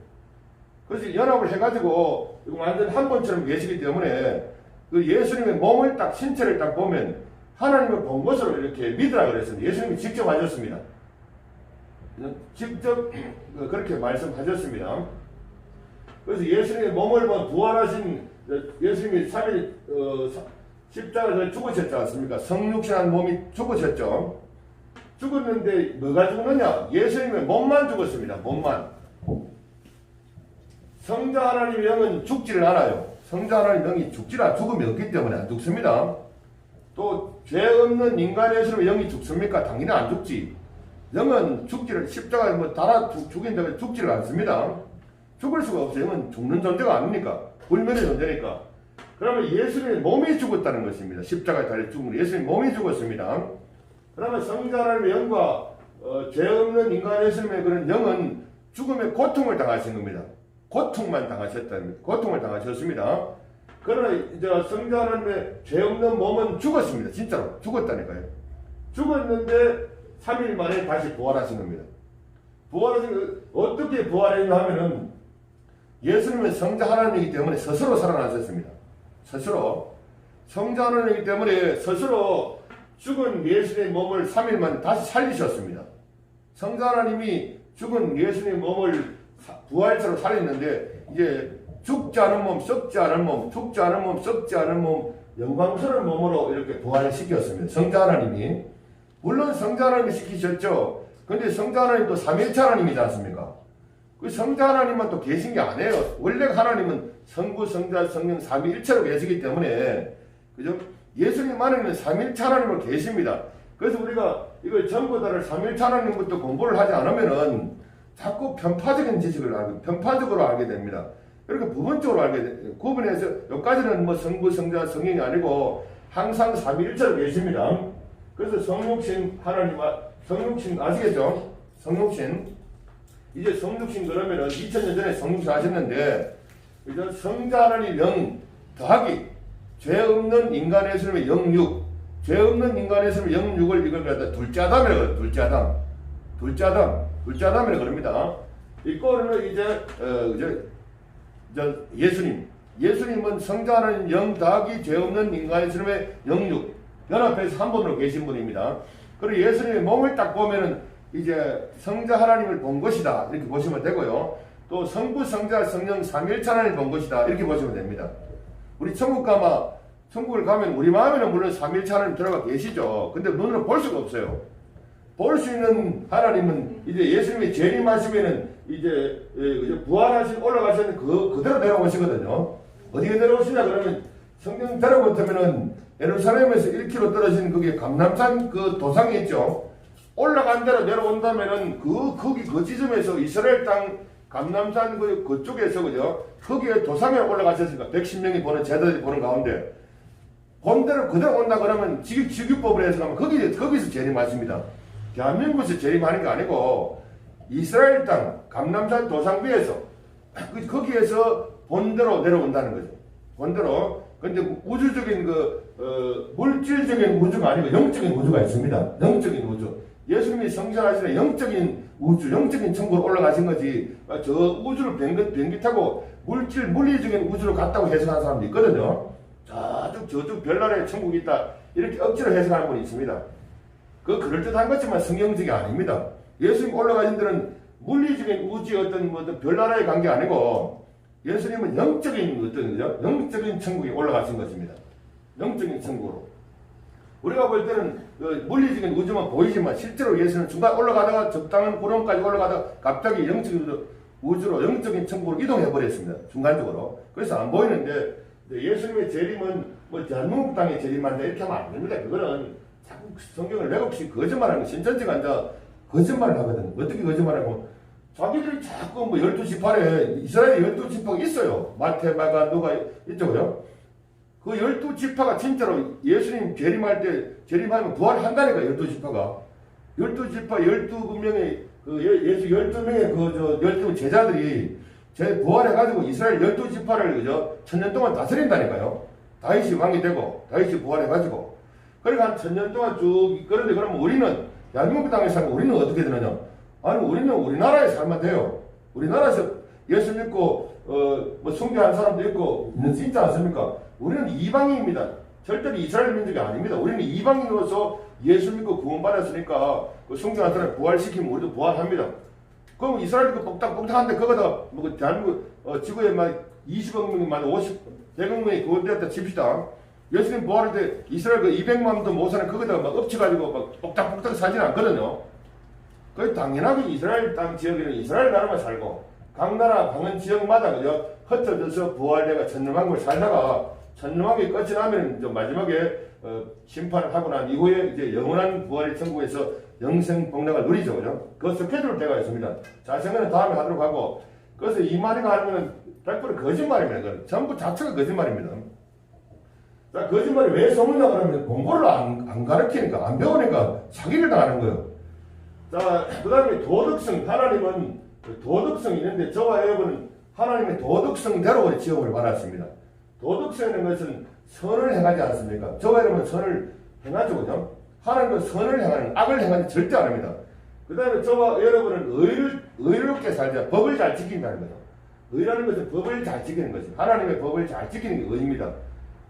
그래서 연합을 해가지고 완전 한 번처럼 계시기 때문에 그 예수님의 몸을 딱 신체를 딱 보면 하나님을 본 것으로 이렇게 믿으라 그랬습니다. 예수님이 직접 하셨습니다. 직접 그렇게 말씀하셨습니다. 그래서 예수님의 몸을 본 부활하신 예수님이 3일 십자가에서 죽으셨지 않습니까? 성육신한 몸이 죽으셨죠. 죽었는데 뭐가 죽느냐? 예수님의 몸만 죽었습니다. 몸만. 성자 하나님의 영은 죽지를 않아요. 성자 하나님의 영이 죽음이 없기 때문에 안 죽습니다. 또 죄 없는 인간 예수님의 영이 죽습니까? 당연히 안 죽지. 영은 십자가에 달아 죽인다고 죽지를 않습니다. 죽을 수가 없어요. 영은 죽는 존재가 아닙니까? 불멸의 존재니까. 그러면 예수님의 몸이 죽었다는 것입니다. 십자가에 달려 죽은 예수님의 몸이 죽었습니다. 그러면 성자 하나님의 영과 죄 없는 인간 예수님의 그런 영은 죽음의 고통을 당하신 겁니다. 고통만 당하셨습니다. 그러나 이제 성자 하나님의 죄 없는 몸은 죽었습니다. 진짜로 죽었다니까요. 죽었는데 3일 만에 다시 부활하신 겁니다. 어떻게 부활했냐 하면은 예수님은 성자 하나님이기 때문에 스스로 살아나셨습니다. 스스로 성자 하나님이기 때문에 스스로 죽은 예수님의 몸을 3일 만에 다시 살리셨습니다. 성자 하나님이 죽은 예수님의 몸을 부활체로 살렸는데 이제 죽지 않은 몸, 썩지 않은 몸, 죽지 않은 몸, 썩지 않은 몸, 영광스러운 몸으로 이렇게 부활시켰습니다. 성자 하나님이. 물론 성자 하나님이 시키셨죠. 근데 성자 하나님도 삼일체 하나님이지 않습니까? 그 성자 하나님만 또 계신 게 아니에요. 원래 하나님은 성부, 성자, 성령 삼위일체로 계시기 때문에 그죠? 예수님 안에는 삼일체 하나님으로 계십니다. 그래서 우리가 이걸 전부 다를 삼일체 하나님부터 공부를 하지 않으면은 자꾸 편파적으로 알게 됩니다. 그러니까 부분적으로 구분해서 여기까지는 성부, 성자, 성령이 아니고 항상 삼위일체로 계십니다. 그래서 성육신 하나님, 성육신 아시겠죠? 성육신. 이제 성육신 그러면은 2000년 전에 성육신 하셨는데 이제 성자 하나님 영 더하기 죄 없는 인간 예수님의 영육, 죄 없는 인간 예수님의 영육을 이걸 갖다 둘째 아담이라고 그래요. 둘째 아담이라고 그럽니다. 이거는 이제 예수님은 성자 하나님 영 더하기 죄 없는 인간 예수님의 영육 연합해서 한 분으로 계신 분입니다. 그리고 예수님의 몸을 딱 보면은 이제 성자 하나님을 본 것이다 이렇게 보시면 되고요. 또 성부, 성자, 성령 삼일체 하나님을 본 것이다 이렇게 보시면 됩니다. 우리 천국을 가면 우리 마음에는 물론 삼일체 하나님 들어가 계시죠. 근데 눈으로 볼 수가 없어요. 볼 수 있는 하나님은 이제 예수님이 재림하시면은 이제 부활하신 올라가시는 그대로 내려오시거든요. 어디에 내려오시냐 그러면 성경 들어보면은 예루살렘에서 1km 떨어진 그게 감람산 그 도상이 있죠. 올라간 대로 내려온다면은 거기 그 지점에서 이스라엘 땅 감람산 그쪽에서 그죠? 거기에 도상에 올라가셨으니까 110명이 보는 제자들이 보는 가운데 본대로 그대로 온다 그러면 지규법을 해서 가면 거기서 재림하십니다. 대한민국에서 재림하는 게 아니고 이스라엘 땅 감람산 도상 위에서 거기에서 본대로 내려온다는 거죠. 본대로. 근데 우주적인 물질적인 우주가 아니고 영적인 우주가 있습니다. 영적인 우주. 예수님이 성장하시는 영적인 우주, 영적인 천국으로 올라가신 거지. 저 우주를 비행기 타고 물리적인 우주로 갔다고 해석하는 사람도 있거든요. 저쪽 별나라에 천국이 있다. 이렇게 억지로 해석하는 분이 있습니다. 그럴듯한 거지만 성경적이 아닙니다. 예수님 올라가신 데는 물리적인 우주의 어떤 별나라에 간 게 아니고 예수님은 영적인 영적인 천국에 올라가신 것입니다. 영적인 천국으로. 우리가 볼 때는 물리적인 우주만 보이지만 실제로 예수는 중간 올라가다가 적당한 구름까지 올라가다가 갑자기 영적인 우주로 영적인 천국으로 이동해 버렸습니다. 중간적으로. 그래서 안 보이는데 예수님의 재림은 대한민국 땅에 재림한다 이렇게 하면 안 됩니다. 그거는 자꾸 성경을 왜곡시 거짓말하는 거 신천지가 이제 거짓말을 하거든요. 어떻게 거짓말하고 자기들이 자꾸 12지파에 이스라엘 12지파가 있어요. 마태, 마가, 누가 있죠. 그 12지파가 진짜로 예수님 재림하면 부활한다니까 12지파가. 12지파 12명의 예수 12명의 12 제자들이 부활해가지고 이스라엘 12지파를 그죠? 1000년 동안 다스린다니까요. 다윗이 왕이 되고 다윗이 부활해가지고. 그러니까 한 1000년 동안 쭉 그런데 그러면 우리는 대한민국 땅에 살면 우리는 어떻게 되느냐? 아니 우리는 우리나라에 살면 돼요. 우리나라에서 예수 믿고 숭배하는 사람도 있고 있지 않습니까? 우리는 이방인입니다. 절대로 이스라엘 민족이 아닙니다. 우리는 이방인으로서 예수 믿고 구원받았으니까 숭배하는 사람 부활시키면 우리도 부활합니다. 그럼 이스라엘 뽁닥뽁닥한데 거기다 대한민국 지구에 막 20억 명이 만 100억 명이 구원되었다 칩시다. 예수님 부활할 때 이스라엘 200만도 못 사는 거기다가 막 엎쳐가지고 막 뽁닥뽁닥 사진 않거든요. 거의 당연하게 이스라엘 땅 지역에는 이스라엘 나라만 살고 각 나라 방은 지역마다 그죠 흩어져서 부활대가 천년왕국을 살다가 천년왕국이 끝이 나면 이제 마지막에 심판을 하고 난 이후에 이제 영원한 부활의 천국에서 영생 복락을 누리죠. 그죠? 그 스케줄 때가 있습니다. 자세는 다음에 하도록 하고 그래서 이 말이가 하면 100% 거짓말입니다. 그건 전부 자체가 거짓말입니다. 자, 거짓말이 왜 소문나 그러면 공부를 안 가르치니까 안 배우니까 사기를 당하는 거예요. 자, 그 다음에 도덕성. 하나님은 도덕성이 있는데 저와 여러분은 하나님의 도덕성대로 지음을 받았습니다. 도덕성이라는 것은 선을 행하지 않습니까? 저와 여러분은 선을 행하죠. 그죠? 하나님은 선을 행하는 악을 행하지 절대 안 합니다. 그 다음에 저와 여러분은 의롭게 살자. 법을 잘 지킨다는 거죠. 의라는 것은 법을 잘 지키는 것이 하나님의 법을 잘 지키는 게 의입니다.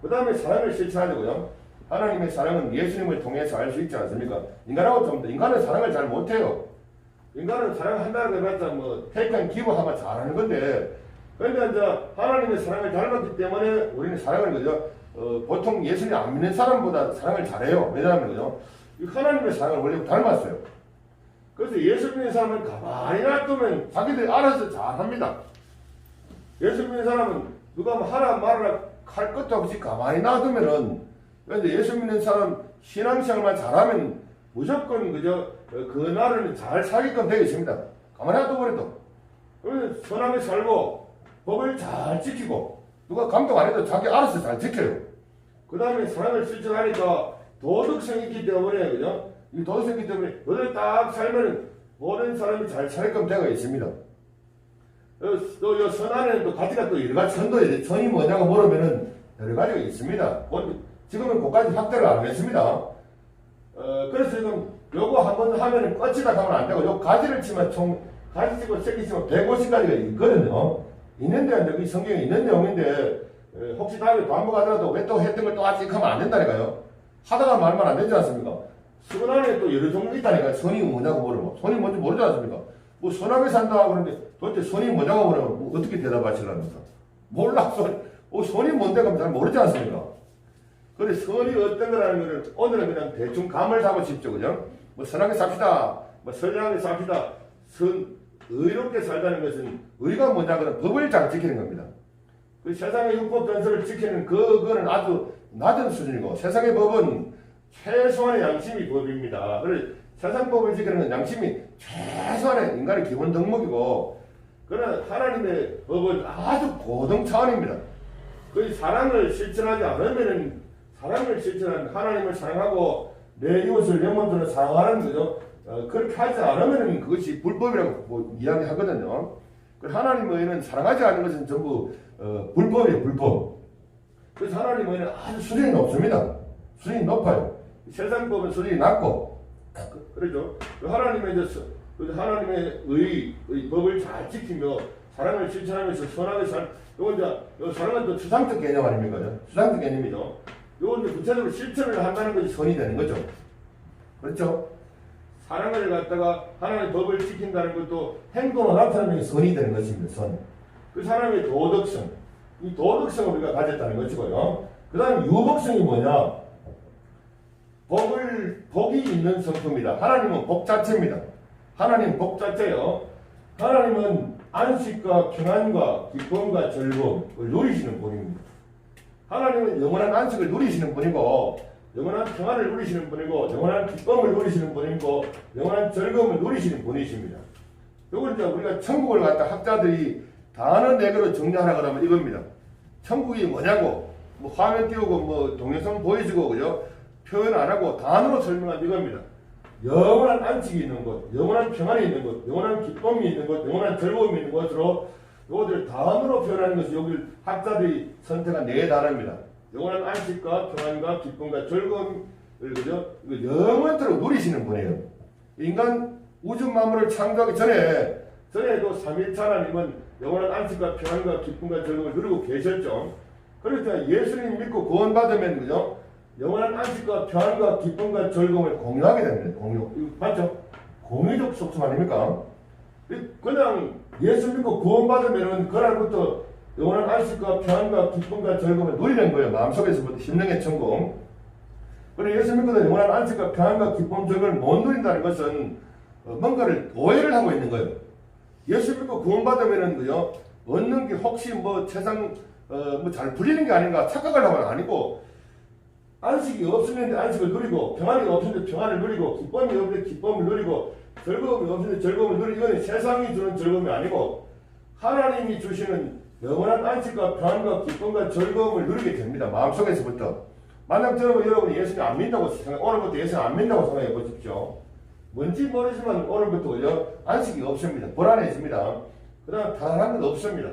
그 다음에 사랑을 실천하자고요. 하나님의 사랑은 예수님을 통해서 알 수 있지 않습니까? 인간하고 좀 인간은 사랑을 잘 못해요. 인간은 사랑한다고 해봤자 테이크앤 기브하면 잘하는 건데 그러니까 이제 하나님의 사랑을 닮았기 때문에 우리는 사랑을 그죠? 보통 예수님 안 믿는 사람보다 사랑을 잘해요. 왜냐하면 그죠? 하나님의 사랑을 원래 닮았어요. 그래서 예수 믿는 사람은 가만히 놔두면 자기들이 알아서 잘합니다. 예수 믿는 사람은 누가 하라 말하라 할 것도 없이 가만히 놔두면은 그런데 예수 믿는 사람 신앙생활만 잘하면 무조건 그저 그 나라는 잘 살게끔 되어 있습니다. 가만히 놔둬버려도 선하게 살고 법을 잘 지키고 누가 감독 안 해도 자기 알아서 잘 지켜요. 그 다음에 사랑을 실천하니까 도덕성이 있기 때문에 그죠? 이 도덕성이 있기 때문에 너를 딱 살면 모든 사람이 잘 살게끔 되어 있습니다. 또 선 안에는 또 가지가 또 여러 가지 선이 뭐냐고 물으면은 여러 가지가 있습니다. 지금은 그까지 확대를 안 했습니다. 그래서 지금 요거 한번 하면은 끝이다 하면 안 되고 요 가지를 치면 가지 치고 새끼 치면 150가지가 있거든요. 있는데 여기 성경에 있는 내용인데 혹시 다음에 반복하더라도 왜 또 했던 걸 또 아직 하면 안 된다니까요. 하다가 말만 안 되지 않습니까? 수건 안에 또 여러 종류 있다니까. 선이 뭐냐고 물으면 선이 뭔지 모르지 않습니까? 선하게 산다 그러는데 도대체 선이 뭐냐고 물으면 어떻게 대답하시랍니까? 몰라. 선이 뭔데 그럼 잘 모르지 않습니까? 그래 선이 어떤 거라는 거를 오늘은 그냥 대충 감을 잡으십시오. 그죠? 뭐 선하게 삽시다, 뭐 선량하게 삽시다, 의롭게 살다는 것은 우리가 뭐냐고는 법을 잘 지키는 겁니다. 그 세상의 율법 전설을 지키는 그거는 아주 낮은 수준이고 세상의 법은 최소한의 양심이 법입니다. 그래서 세상 법을 지키는 건 양심이 최소한의 인간의 기본 덕목이고 그러나 하나님의 법은 아주 고등 차원입니다. 그 사랑을 실천하지 않으면은 사랑을 실천하는 하나님을 사랑하고 내 이웃을 영혼들을 사랑하는 거죠. 그렇게 하지 않으면은 그것이 불법이라고 뭐 이야기하거든요. 하나님의 의는 사랑하지 않는 것은 전부 불법이에요, 불법. 그래서 하나님의 의는 아주 수준이 높습니다. 수준이 높아요. 세상 법은 수준이 낮고, 그러죠. 하나님의 법을 잘 지키며 사랑을 실천하면서 선하게 요건 이제 사랑은 또 추상적 개념 아닙니까? 추상적 개념이죠. 요건 이제 구체적으로 실천을 한다는 것이 선이 되는 거죠. 그렇죠? 사랑을 갖다가 하나님의 법을 지킨다는 것도 행동을 나타내는 게 선이 되는 것입니다. 선. 그 사람의 도덕성, 이 도덕성을 우리가 가졌다는 것이고요. 그 다음 유복성이 뭐냐? 복이 있는 성품이다. 하나님은 복 자체입니다. 하나님은 복 자체요. 하나님은 안식과 평안과 기쁨과 즐거움을 누리시는 분입니다. 하나님은 영원한 안식을 누리시는 분이고 영원한 평안을 누리시는 분이고 영원한 기쁨을 누리시는 분이고 영원한 즐거움을 누리시는 분이십니다. 이걸 이제 우리가 천국을 갖다 학자들이 단어 4개로 정리하라 그러면 이겁니다. 천국이 뭐냐고 뭐 화면 띄우고 뭐 동영상 보여주고 그죠? 표현 안 하고 단어로 설명한 이겁니다. 영원한 안식이 있는 곳, 영원한 평안이 있는 곳, 영원한 기쁨이 있는 곳, 영원한 즐거움이 있는 곳으로 이것들을 단어로 표현하는 것이 여기 학자들이 선택한 4단어입니다. 영원한 안식과 평안과 기쁨과 즐거움을 그죠? 영원토록 누리시는 분이에요. 인간 우주 만물을 창조하기 전에도 삼위일체 하나님은 영원한 안식과 평안과 기쁨과 즐거움을 누리고 계셨죠. 그러니까 예수님 믿고 구원받으면 그죠? 영원한 안식과 평안과 기쁨과 즐거움을 공유하게 됩니다. 공유. 이거 맞죠? 공유적 속성 아닙니까? 그냥 예수 믿고 구원받으면은 그날부터 영원한 안식과 평안과 기쁨과 즐거움을 누리는 거예요. 마음속에서부터 심령의 천국. 그리고 예수 믿고도 영원한 안식과 평안과 기쁨 즐거움을 못 누린다는 것은 뭔가를 오해를 하고 있는 거예요. 예수 믿고 구원받으면은 그요 얻는 게 혹시 뭐 세상 뭐 잘 풀리는 게 아닌가 착각을 하면 아니고 안식이 없으면 안식을 누리고 평안이 없으면 평안을 누리고 기쁨이 없으면 기쁨을 누리고 즐거움이 없으면 즐거움을 누리고 이거는 세상이 주는 즐거움이 아니고 하나님이 주시는 영원한 안식과 평안과 기쁨과 즐거움을 누리게 됩니다. 마음속에서부터. 만약 여러분이 예수님 안 믿는다고 오늘부터 예수님 안 믿는다고 생각해 보십시오. 뭔지 모르지만 오늘부터 안식이 없습니다. 불안해집니다. 그 다음 편안한 건 없습니다.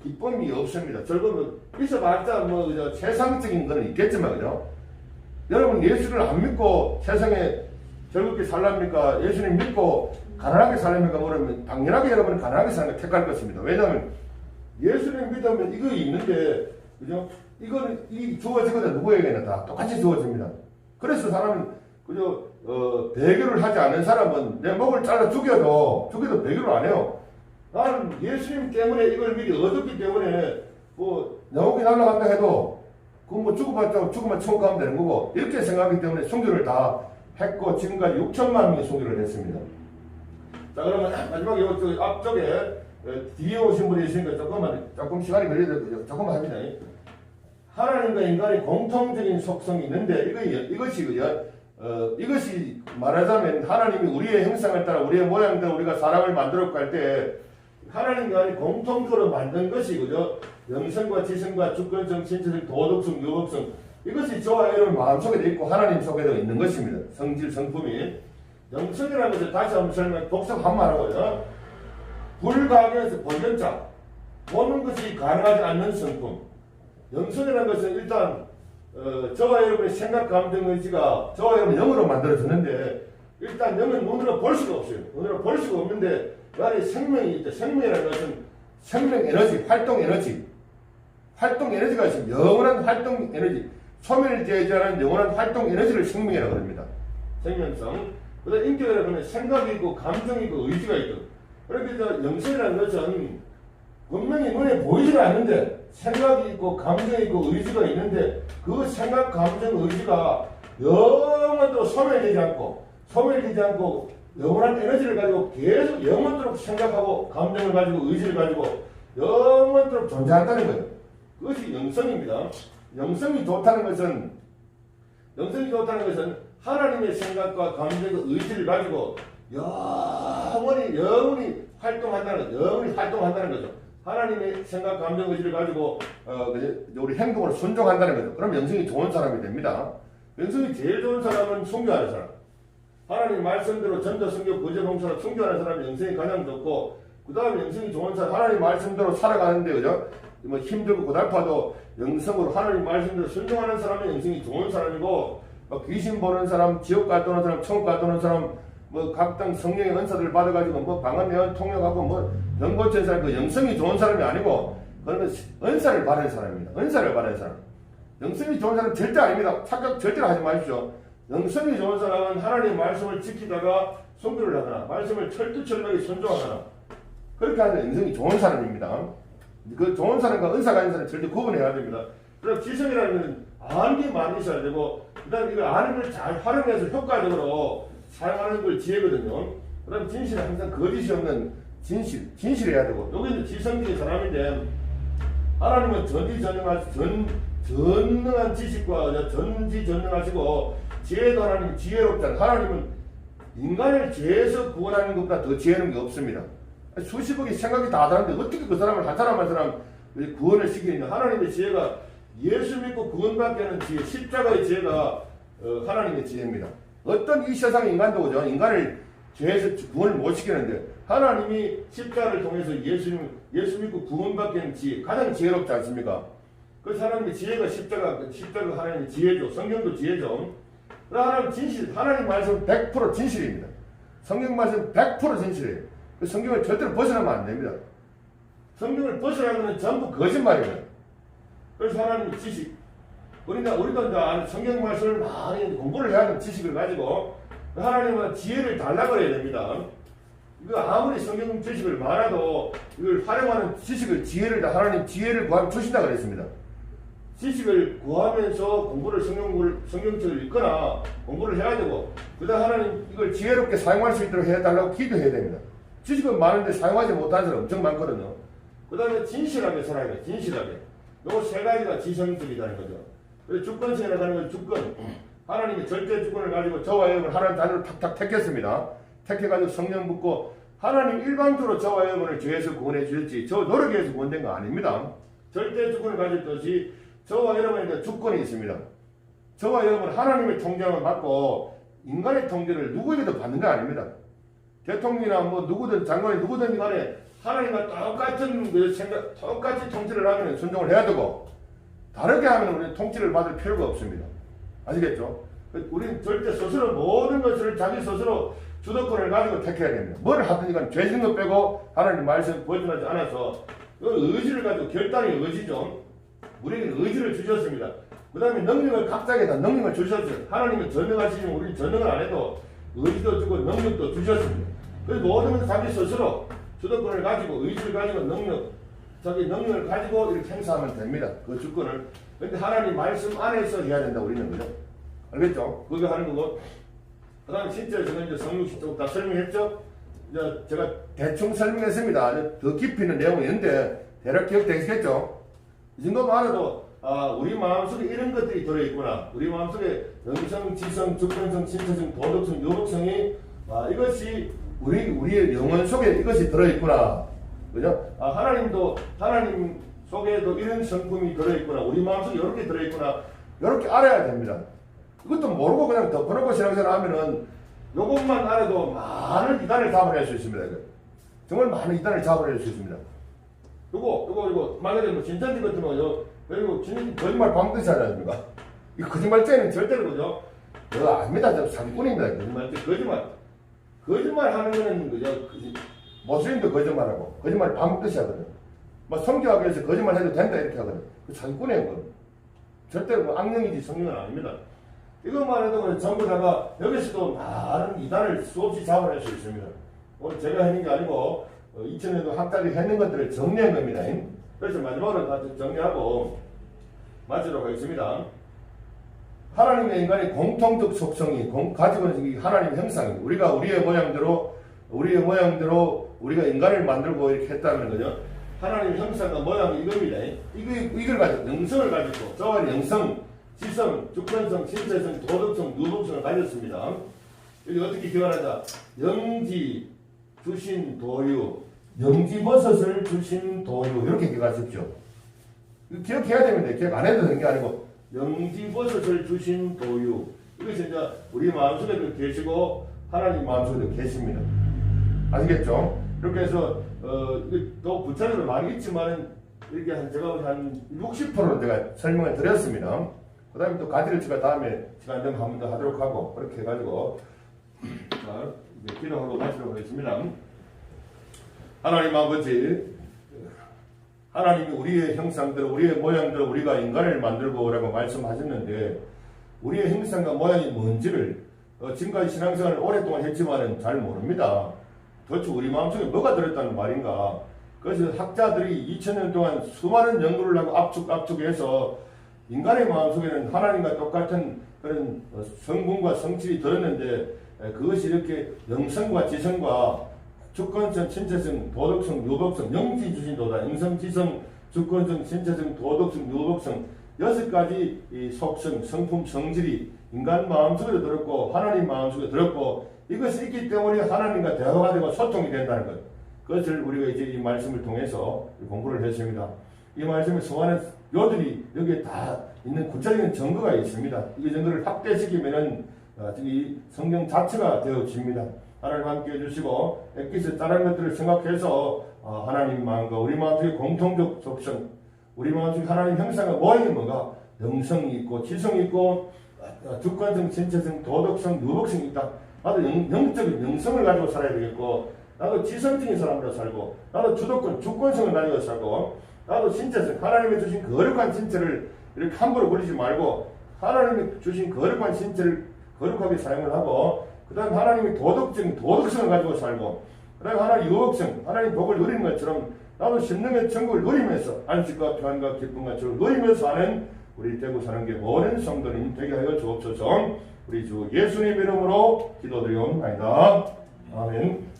기쁨이 없습니다. 즐거움이 있어봤자 세상적인 거는 있겠지만 그죠? 여러분 예수를 안 믿고 세상에 즐겁게 살랍니까? 예수님 믿고 가난하게 살랍니까? 그러면 당연하게 여러분은 가난하게 사는 걸 택할 것입니다. 왜냐하면 예수님 믿으면 이거 있는데 그죠? 이거는 이 주어지거든 누구에게나 다 똑같이 주어집니다. 그래서 사람은 그죠? 배교를 하지 않는 사람은 내 목을 잘라 죽여도 배교를 안 해요. 나는 예수님 때문에 이걸 미리 얻었기 때문에 내 목이 날아간다 해도 그거 죽어봤자 죽으면 천국 가면 되는 거고 이렇게 생각하기 때문에 순교를 다 했고 지금까지 6천만 명이 순교를 했습니다. 자 그러면 마지막에 이쪽 앞쪽에 뒤에 오신 분이 있으니까 조금 시간이 걸려도 조금만 합니다. 하나님과 인간의 공통적인 속성이 있는데 이것이 말하자면 하나님이 우리의 형상을 따라 우리의 모양대로 우리가 사람을 만들었고 할 때 하나님과 인간이 공통적으로 만든 것이 그죠? 영성과 지성과 주권성, 신체성, 도덕성, 유복성 이것이 저와 여러분 마음속에도 있고 하나님 속에도 있는 것입니다. 성질, 성품이 영성이라는 것을 다시 한번 설명 독성 한번 하고요. 불가경에서 본전자 보는 것이 가능하지 않는 성품. 영성이라는 것은 일단 저와 여러분의 생각, 감정, 의지가 저와 여러분 영으로 만들어졌는데 일단 영은 눈으로 볼 수가 없어요. 눈으로 볼 수가 없는데 그 안에 생명이 있죠. 생명이라는 것은 생명 에너지, 활동 에너지. 활동 에너지가 있습니다. 영원한 활동 에너지. 소멸을 제재하는 영원한 활동 에너지를 생명이라고 합니다. 생명성. 그 다음 인격이라는 것은 생각이 있고 감정이 있고 의지가 있고 그러니까 영성이라는 것은 분명히 눈에 보이지 않는데 생각이 있고 감정이 있고 의지가 있는데 그 생각, 감정, 의지가 영원토록 소멸되지 않고 소멸되지 않고 영원한 에너지를 가지고 계속 영원토록 생각하고 감정을 가지고 의지를 가지고 영원토록 존재한다는 거예요. 그것이 영성입니다. 영성이 좋다는 것은 하나님의 생각과 감정과 의지를 가지고 영원히 활동한다는 거죠. 하나님의 생각, 감정, 의지를 가지고 우리 행동을 순종한다는 거죠. 그럼 영성이 좋은 사람이 됩니다. 영성이 제일 좋은 사람은 순교하는 사람. 하나님 말씀대로 전도, 선교, 구제, 봉사를 순교하는 사람이 영성이 가장 좋고, 그 다음에 영성이 좋은 사람, 하나님 말씀대로 살아가는데, 그죠? 뭐 힘들고 고달파도 영성으로 하나님 말씀대로 순종하는 사람이 영성이 좋은 사람이고, 귀신 보는 사람, 지옥 갔다 오는 사람, 천국 갔다 오는 사람, 각당 성령의 은사들을 받아가지고 방언 예언 통역하고 병 고치는 사람, 그 영성이 좋은 사람이 아니고, 그러면 은사를 받은 사람입니다. 은사를 받은 사람. 영성이 좋은 사람은 절대 아닙니다. 착각 절대로 하지 마십시오. 영성이 좋은 사람은 하나님의 말씀을 지키다가 순교를 하거나 말씀을 철두철미하게 순종하거나 그렇게 하는 영성이 좋은 사람입니다. 그 좋은 사람과 은사가 있는 사람은 절대 구분해야 됩니다. 그럼 지성이라는 것은 아는 게 많이 있어야 되고, 그 다음에 이걸 아는 걸 잘 활용해서 효과적으로 사용하는 걸 지혜거든요. 그 다음에 진실은 항상 거짓이 없는 진실해야 되고, 여기는 지성적인 사람인데 하나님은 전능한 지식과 전지전능하시고 지혜도 하나님 지혜롭잖아요. 하나님은 인간을 죄에서 구원하는 것보다 더 지혜로운 게 없습니다. 수십억의 생각이 다 다른데 어떻게 그 사람을 한 사람 구원을 시키느냐. 하나님의 지혜가 예수 믿고 구원받게 하는 지혜, 십자가의 지혜가 하나님의 지혜입니다. 어떤 이 세상의 인간도 그죠? 인간을 죄에서 구원을 못 시키는데 하나님이 십자가를 통해서 예수 믿고 구원받게 하는 지혜, 가장 지혜롭지 않습니까? 그래서 하나님의 지혜가 십자가 하나님의 지혜죠. 성경도 지혜죠. 하나님 진실, 하나님 말씀은 100% 진실입니다. 성경 말씀은 100% 진실이에요. 그 성경을 절대로 벗어나면 안 됩니다. 성경을 벗어나면 전부 거짓말입니다. 그래서 하나님의 지식, 우리도 이제 성경 말씀을 많이 공부를 해야 하는 지식을 가지고 하나님은 지혜를 달라고 해야 됩니다. 이거 아무리 성경 지식을 많아도 이걸 활용하는 지혜를 하나님 지혜를 구하면 주신다 그랬습니다. 지식을 구하면서 성경책을 읽거나 공부를 해야 되고, 그 다음 하나님 이걸 지혜롭게 사용할 수 있도록 해달라고 기도해야 됩니다. 지식은 많은데 사용하지 못하는 사람 엄청 많거든요. 그 다음에 진실하게 살아야 돼요. 진실하게. 요 세 가지가 지성적이라는 거죠. 그래서 주권성이라고 하는 건 주권. 하나님이 절대 주권을 가지고 저와 여러분을 하나님 단으로 탁탁 택했습니다. 택해가지고 성령 붓고 하나님 일방적으로 저와 여러분을 죄에서 구원해 주셨지 저 노력해서 구원된 거 아닙니다. 절대 주권을 가졌듯이 저와 여러분에게 주권이 있습니다. 저와 여러분은 하나님의 통제를 받고 인간의 통제를 누구에게도 받는 거 아닙니다. 대통령이나 누구든 장관이 누구든 간에 하나님과 똑같이 통치를 하면 순종을 해야 되고, 다르게 하면 우리는 통치를 받을 필요가 없습니다. 아시겠죠? 우리는 절대 스스로 모든 것을 자기 스스로 주도권을 가지고 택해야 됩니다. 뭘 하든지 간 죄진 것 빼고 하나님 말씀 보여주지 않아서 의지를 가지고 결단의 의지죠. 우리에게 의지를 주셨습니다. 그 다음에 능력을 각자에게 다 능력을 주셨어요. 하나님은 전능하시지만 우리는 전능을 안 해도 의지도 주고 능력도 주셨습니다. 그래서 모든 것은 자기 스스로 주도권을 가지고 의지를 가지고 자기 능력을 가지고 이렇게 행사하면 됩니다. 그 주권을. 근데 하나님 말씀 안에서 해야 된다 우리는. 그죠? 알겠죠? 그거 하는 거고. 그 다음에 실제로 제가 이제 성육신 쪽 다 설명했죠? 이제 제가 대충 설명했습니다. 더 깊이 있는 내용은 있는데 대략 기억되시겠죠? 이 정도만 알아도 우리 마음속에 이런 것들이 들어있구나. 우리 마음속에 영성, 지성, 주권성, 신체성, 도덕성, 요덕성이 이것이 우리의 영혼 속에 이것이 들어있구나. 그죠? 하나님 속에도 이런 성품이 들어있구나. 우리 마음속에 이렇게 들어있구나. 이렇게 알아야 됩니다. 이것도 모르고 그냥 덮어놓고 신앙생활하면은 이것만 알아도 많은 이단을 잡아낼 수 있습니다. 정말 많은 이단을 잡아낼 수 있습니다. 이거 만약에 진짠지 같은 거요. 그리고 진짠지 거짓말 방듯이 하지 않습니까? 이 거짓말죄는 절대로 그죠? 그거 아닙니다. 저 사기꾼입니다. 거짓말 하는 거는 그죠? 모슬림도 거짓말하고 거짓말 방듯이 하거든. 성교하기 위해서 거짓말 해도 된다 이렇게 하거든. 그 사기꾼이에요. 그건. 절대로 악령이지 성령은 아닙니다. 이것만 해도 전부 다가 여기서도 많은 이단을 수없이 잡아낼 수 있습니다. 오늘 제가 하는 게 아니고 2000년도 학자들이 했는 것들을 정리한 겁니다. 그래서 마지막으로 다 정리하고 마치도록 하겠습니다. 하나님의 인간의 공통적 속성이 가지고 있는 하나님의 형상입니다. 우리가 우리의 모양대로 우리가 인간을 만들고 이렇게 했다는 거죠. 하나님의 형상과 모양이 이겁니다. 이걸 가지고 영성을 가지고 저와 영성, 지성, 주권성, 신체성, 도덕성, 유복성을 가졌습니다. 여기 어떻게 기원하자? 영지 주신 도유, 영지버섯을 주신 도유 이렇게 기억하십시오. 기억해야 됩니다. 기억 안 해도 되는 게 아니고 영지버섯을 주신 도유 이것이 이제 우리 마음속에도 계시고 하나님 마음속에도 계십니다. 아시겠죠? 이렇게 해서 또 구체적으로 많이 있지만 이렇게 제가 한 60%는 제가 설명을 드렸습니다. 그 다음에 또 가지를 제가 다음에 시간 되면 한 번 더 하도록 하고 그렇게 해가지고 자, 이제 기도하고 마치도록 하겠습니다. 하나님 아버지, 하나님이 우리의 형상대로 우리의 모양대로 우리가 인간을 만들고 오라고 말씀하셨는데 우리의 형상과 모양이 뭔지를 지금까지 신앙생활을 오랫동안 했지만은 잘 모릅니다. 도대체 우리 마음속에 뭐가 들었다는 말인가? 그래서 학자들이 2000년 동안 수많은 연구를 하고 압축해서 인간의 마음속에는 하나님과 똑같은 그런 성분과 성질이 들었는데 그것이 이렇게 영성과 지성과 주권성, 신체성, 도덕성, 유복성, 영지 주신도다. 영성, 지성, 주권성, 신체성, 도덕성, 유복성 6가지 이 속성, 성품, 성질이 인간 마음속에도 들었고 하나님 마음속에 들었고 이것이 있기 때문에 하나님과 대화가 되고 소통이 된다는 것. 그것을 우리가 이제 이 말씀을 통해서 공부를 했습니다. 이 말씀을 소화하는 요들이 여기에 다 있는 구체적인 증거가 있습니다. 이 증거를 확대시키면은 이 성경 자체가 되어집니다. 하나님 함께 해주시고 엑기스 다른 것들을 생각해서 하나님 마음과 우리 마음속에 공통적 속성, 우리 마음속에 하나님 형상과 모양이 뭔가 영성이 있고 지성이 있고 주권성, 신체성, 도덕성, 유복성이 있다. 나도 영적인 영성을 가지고 살아야 되겠고 나도 지성적인 사람으로 살고 나도 주권성을 가지고 살고 나도 신체성, 하나님이 주신 거룩한 신체를 이렇게 함부로 버리지 말고 하나님이 주신 거룩한 신체를 거룩하게 사용을 하고 그 다음에 하나님이 도덕성을 가지고 살고 그 다음에 하나님 유복성, 하나님 복을 누리는 것처럼 나도 심령의 천국을 누리면서 안식과 평안과 기쁨과 즐거움을 누리면서 사는 우리 대구 사는 게 모든 성도님 되게 하여 주옵소서. 우리 주 예수님 이름으로 기도드리옵나이다. 아멘.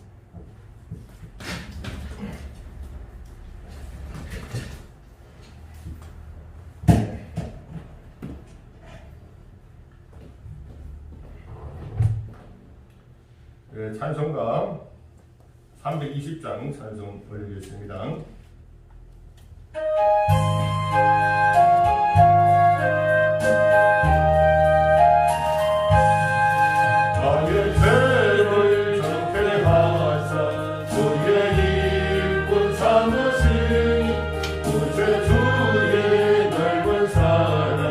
찬송가 320장 찬송 올리겠습니다. 나의 죄를 정케 하사 주의 일꾼 삼으시니 구세주의 넓은 사랑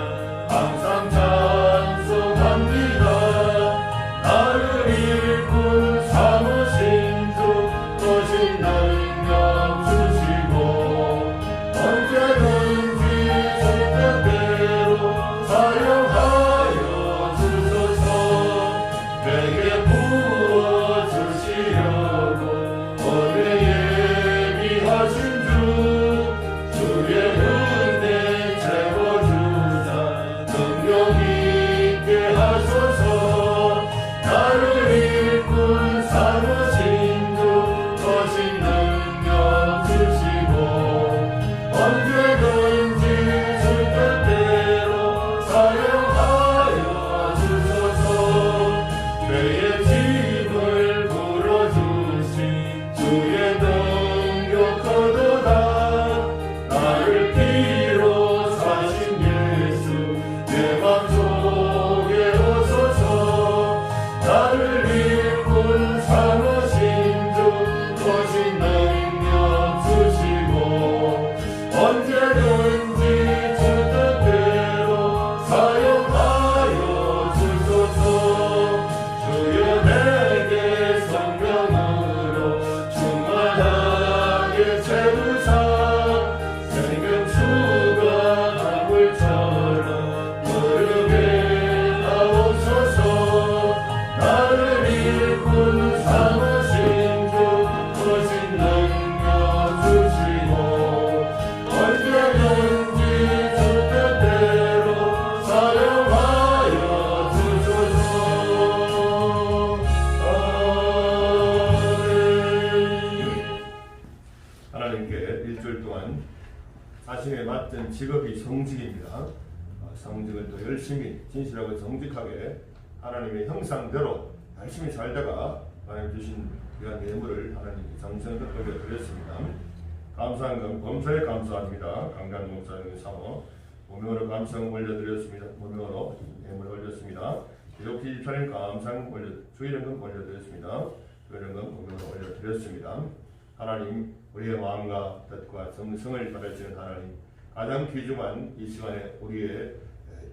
항상 찬송합니다. 나를 일꾼 삼으신 주 거신 능력 주시고 우선 직업이 성직입니다. 성직을 또 열심히 진실하고 정직하게 하나님의 형상대로 열심히 살다가 하나님 주신 귀한 예물을 하나님께 정성껏 올려드렸습니다. 감사한 건 범사에 감사합니다. 강단 목사님 사모 무명으로 감성 올려드렸습니다. 무명으로 예물 올렸습니다. 기독교 집사님 감상 주일연금 올려드렸습니다. 주일연금 무명으로 올려드렸습니다. 하나님 우리의 마음과 뜻과 정성을 받아주는 하나님 가장 귀중한 이 시간에 우리의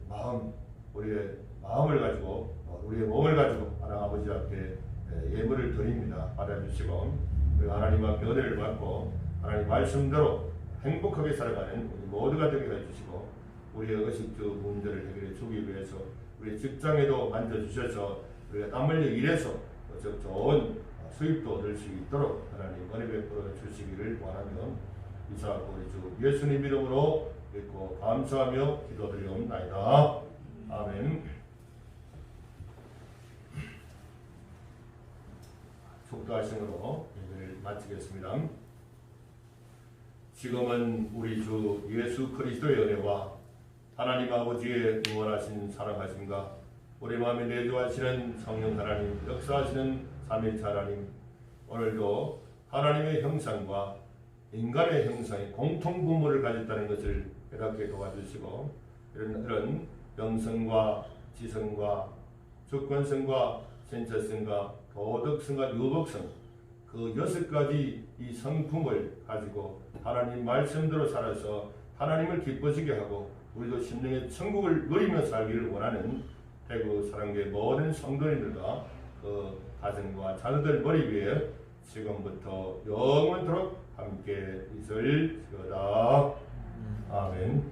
마음을 가지고 우리의 몸을 가지고 하나님 아버지 앞에 예물을 드립니다. 받아주시고 우리 하나님 앞에 은혜를 받고 하나님 말씀대로 행복하게 살아가는 우리 모두가 되게 해주시고 우리의 의식주 문제를 해결해 주기 위해서 우리 직장에도 만져주셔서 우리가 땀 흘려 일해서 좋은 수입도 얻을 수 있도록 하나님 은혜 베풀어 주시기를 원하며 이사하고 우리 주 예수님 이름으로 믿고 감사하며 기도드리옵나이다. 아멘. 속도하심으로 예배를 마치겠습니다. 지금은 우리 주 예수 그리스도의 은혜와 하나님 아버지의 무한하신 사랑하심과 우리 마음에 내주하시는 성령 하나님 역사하시는 삼위일체 하나님 오늘도 하나님의 형상과 인간의 형상이 공통 분모를 가졌다는 것을 깨닫게 도와주시고 이런 영성과 지성과 주권성과 신체성과 도덕성과 유복성 그 6가지 이 성품을 가지고 하나님 말씀대로 살아서 하나님을 기뻐지게 하고 우리도 심령의 천국을 누리며 살기를 원하는 대구 사랑교회 모든 성도님들과 그 가정과 자녀들 머리 위에 지금부터 영원토록 함께 있을지어다. 아멘.